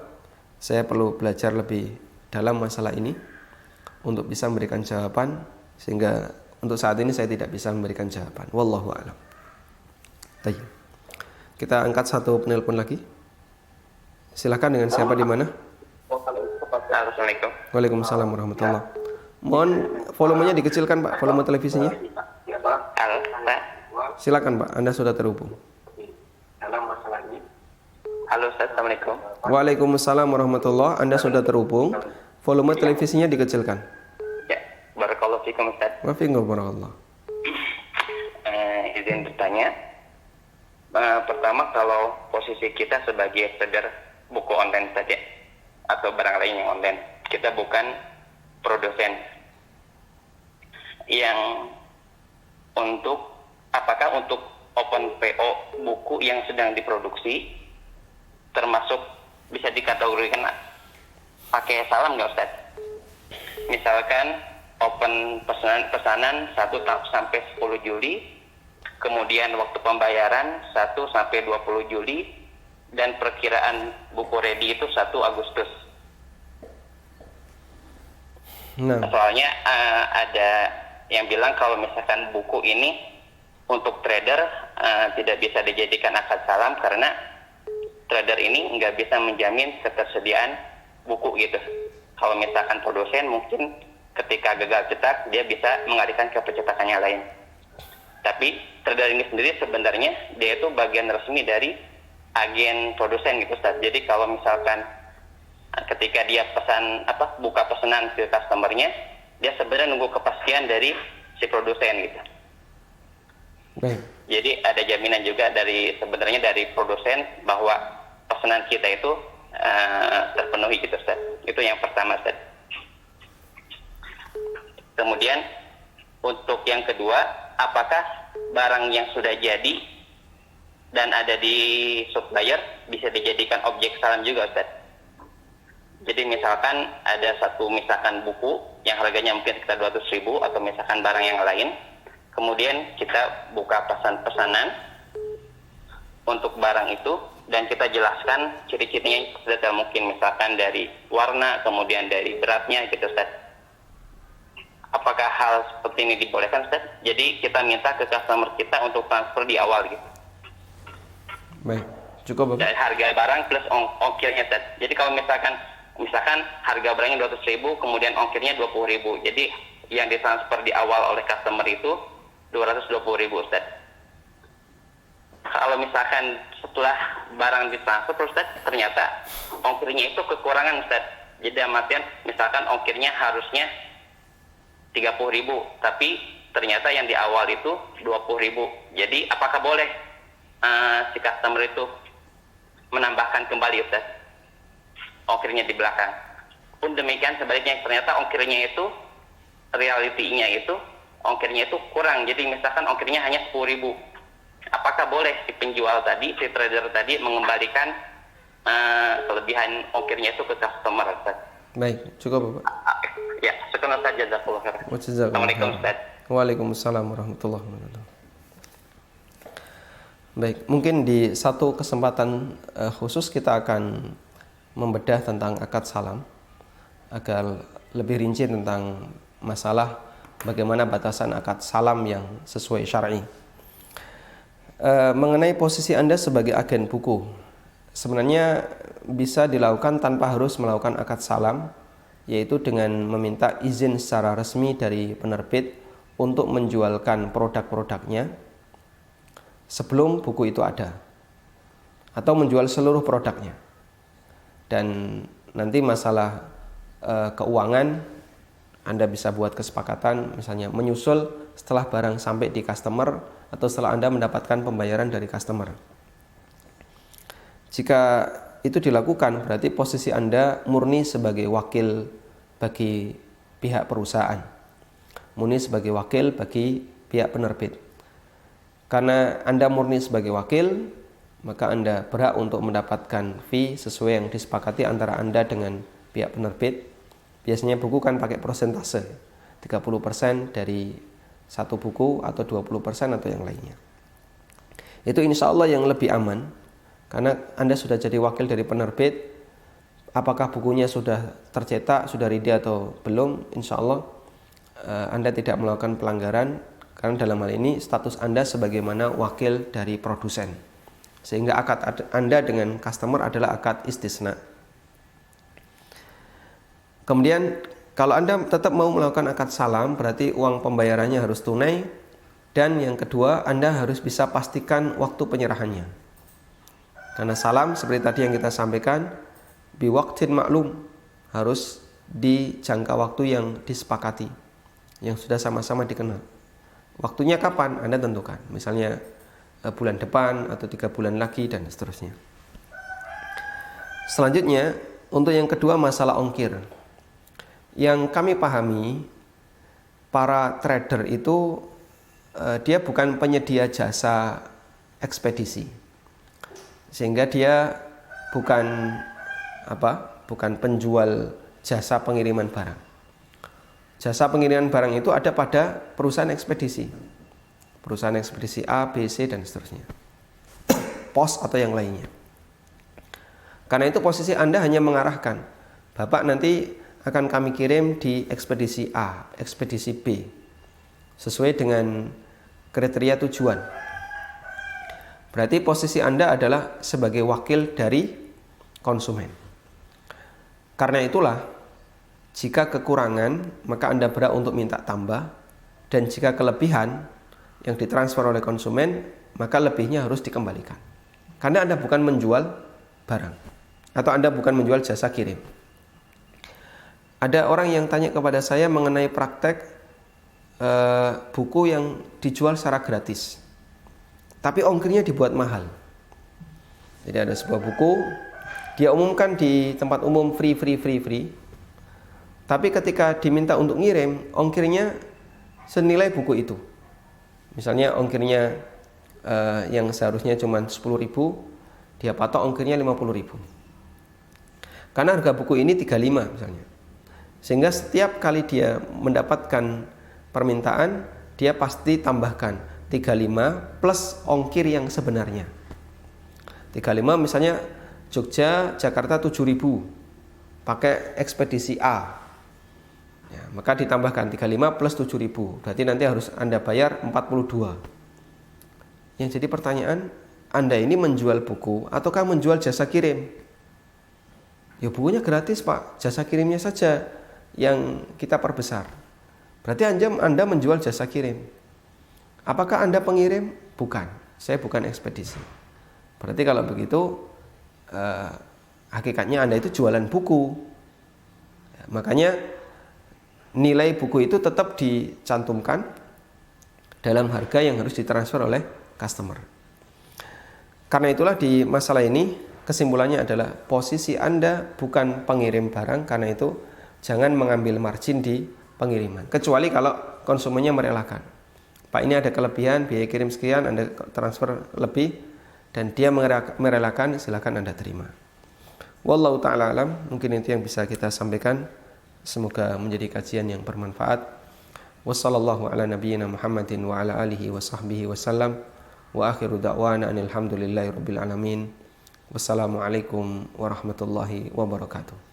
Saya perlu belajar lebih dalam masalah ini untuk bisa memberikan jawaban, sehingga untuk saat ini saya tidak bisa memberikan jawaban. Wallahu a'lam. Baik. Kita angkat satu penelpon lagi. Silakan, dengan siapa di mana?
Assalamualaikum.
Waalaikumsalam warahmatullahi. Mohon volumenya dikecilkan, Pak, volume televisinya.
Halo, Pak.
Silakan, Pak, Anda sudah terhubung.
Halo, Ustaz. Assalamualaikum.
Waalaikumsalam warahmatullahi. Anda sudah terhubung. Volume televisinya dikecilkan.
Ya, barakallahu fikum, Ustaz.
Wa fiikum barakallah.
Izin bertanya. Pertama, kalau posisi kita sebagai trader buku online saja atau barang lain yang online, kita bukan produsen. Yang apakah untuk open PO buku yang sedang diproduksi termasuk bisa dikategorikan pakai salam nggak, Ustaz? Misalkan open pesanan 1 sampai 10 Juli, kemudian waktu pembayaran 1 sampai 20 Juli,
dan perkiraan buku ready itu 1 Agustus.
Nah,
Soalnya ada yang bilang kalau misalkan buku ini untuk trader tidak bisa dijadikan akad salam karena trader ini nggak bisa menjamin ketersediaan buku gitu. Kalau misalkan produsen mungkin ketika gagal cetak dia bisa mengalihkan ke pencetakan yang lain. Tapi trader ini sendiri sebenarnya dia itu bagian resmi dari agen produsen gitu Ustaz. Jadi kalau misalkan ketika dia buka pesanan ke customernya, dia sebenarnya nunggu kepastian dari si produsen gitu.
baik.
Jadi ada jaminan juga sebenarnya dari produsen bahwa pesanan kita itu terpenuhi gitu Ustaz. Itu yang pertama Ustaz. Kemudian untuk yang kedua, apakah barang yang sudah jadi dan ada di supplier bisa dijadikan objek salam juga Ustaz? Jadi misalkan ada misalkan buku yang harganya mungkin sekitar 200.000 atau misalkan barang yang lain, kemudian kita buka pesanan untuk barang itu dan kita jelaskan ciri-cirinya sedetail mungkin, misalkan dari warna, kemudian dari beratnya gitu Ustaz. Apakah hal seperti ini dibolehkan Ustaz? Jadi kita minta ke customer kita untuk transfer di awal gitu.
Baik, cukup Bapak.
Dari harga barang plus ongkirnya Ustaz. Jadi kalau misalkan harga barangnya 200.000 kemudian ongkirnya 20.000. Jadi yang ditransfer di awal oleh customer itu 220.000 Ustaz. Kalau misalkan setelah barang ditransfer Ustaz, ternyata ongkirnya itu kekurangan Ustaz. Jadi artian misalkan ongkirnya harusnya 30.000, tapi ternyata yang di awal itu 20.000. Jadi apakah boleh si customer itu menambahkan kembali Ustaz ongkirnya di belakang? Pun demikian sebaliknya, ternyata ongkirnya itu realitinya itu ongkirnya itu kurang. Jadi misalkan ongkirnya hanya 10.000. Apakah boleh si penjual tadi, si trader tadi mengembalikan kelebihan ongkirnya itu ke customer Ustaz?
Baik, cukup Bapak.
Ya, sekian saja jazakallahu khairan.
Assalamualaikum
Ustaz.
Waalaikumsalam warahmatullahi wabarakatuh. Baik, mungkin di satu kesempatan khusus kita akan membedah tentang akad salam agar lebih rinci tentang masalah bagaimana batasan akad salam yang sesuai syar'i. Mengenai posisi Anda sebagai agen buku, sebenarnya bisa dilakukan tanpa harus melakukan akad salam, yaitu dengan meminta izin secara resmi dari penerbit untuk menjualkan produk-produknya sebelum buku itu ada, atau menjual seluruh produknya. Dan nanti masalah keuangan Anda bisa buat kesepakatan, misalnya menyusul setelah barang sampai di customer atau setelah Anda mendapatkan pembayaran dari customer. Jika itu dilakukan, berarti posisi Anda murni sebagai wakil bagi pihak perusahaan, murni sebagai wakil bagi pihak penerbit. Karena Anda murni sebagai wakil, maka Anda berhak untuk mendapatkan fee sesuai yang disepakati antara Anda dengan pihak penerbit. Biasanya buku kan pakai persentase, 30% dari satu buku atau 20% atau yang lainnya. Itu insya Allah yang lebih aman, karena Anda sudah jadi wakil dari penerbit. Apakah bukunya sudah tercetak, sudah ready atau belum, insya Allah Anda tidak melakukan pelanggaran, karena dalam hal ini status Anda sebagaimana wakil dari produsen. Sehingga akad Anda dengan customer adalah akad istisna. Kemudian kalau Anda tetap mau melakukan akad salam, berarti uang pembayarannya harus tunai. Dan yang kedua, Anda harus bisa pastikan waktu penyerahannya. Karena salam seperti tadi yang kita sampaikan, biwaktin maklum, harus di jangka waktu yang disepakati, yang sudah sama-sama dikenal. Waktunya kapan Anda tentukan, misalnya bulan depan atau 3 bulan lagi dan seterusnya. Selanjutnya, untuk yang kedua masalah ongkir. Yang kami pahami, para trader itu dia bukan penyedia jasa ekspedisi, sehingga dia bukan penjual jasa pengiriman barang. Jasa pengiriman barang itu ada pada perusahaan ekspedisi A, B, C dan seterusnya, pos atau yang lainnya. Karena itu posisi Anda hanya mengarahkan, Bapak nanti akan kami kirim di ekspedisi A, ekspedisi B, sesuai dengan kriteria tujuan. Berarti posisi Anda adalah sebagai wakil dari konsumen. Karena itulah, jika kekurangan, maka Anda berhak untuk minta tambah, dan jika kelebihan yang ditransfer oleh konsumen, maka lebihnya harus dikembalikan. Karena Anda bukan menjual barang, atau Anda bukan menjual jasa kirim. Ada orang yang tanya kepada saya mengenai praktek buku yang dijual secara gratis, tapi ongkirnya dibuat mahal. Jadi ada sebuah buku, dia umumkan di tempat umum free, tapi ketika diminta untuk ngirim, ongkirnya senilai buku itu. Misalnya ongkirnya yang seharusnya cuma 10.000, dia patok ongkirnya 50.000. Karena harga buku ini 35 misalnya. Sehingga setiap kali dia mendapatkan permintaan, dia pasti tambahkan 35 plus ongkir yang sebenarnya. 35 misalnya Jogja, Jakarta 7.000 pakai ekspedisi A. Ya, maka ditambahkan 35 plus 7.000. Berarti nanti harus Anda bayar 42. Yang jadi pertanyaan, Anda ini menjual buku ataukah menjual jasa kirim? Ya bukunya gratis Pak, jasa kirimnya saja yang kita perbesar. Berarti Anda menjual jasa kirim. Apakah Anda pengirim? Bukan, saya bukan ekspedisi. Berarti kalau begitu hakikatnya Anda itu jualan buku. Ya, makanya nilai buku itu tetap dicantumkan dalam harga yang harus ditransfer oleh customer. Karena itulah di masalah ini kesimpulannya adalah posisi Anda bukan pengirim barang, karena itu jangan mengambil margin di pengiriman. Kecuali kalau konsumennya merelakan. Pak, ini ada kelebihan, biaya kirim sekian, Anda transfer lebih, dan dia merelakan, silakan Anda terima. Wallahu ta'ala alam, mungkin itu yang bisa kita sampaikan. Semoga menjadi kajian yang bermanfaat. Wassallallahu ala nabiyyina Muhammadin wa ala alihi wa sahbihi wasallam. Wa akhiru da'wana anil hamdulillahi rabbil alamin. Wassalamualaikum warahmatullahi wabarakatuh.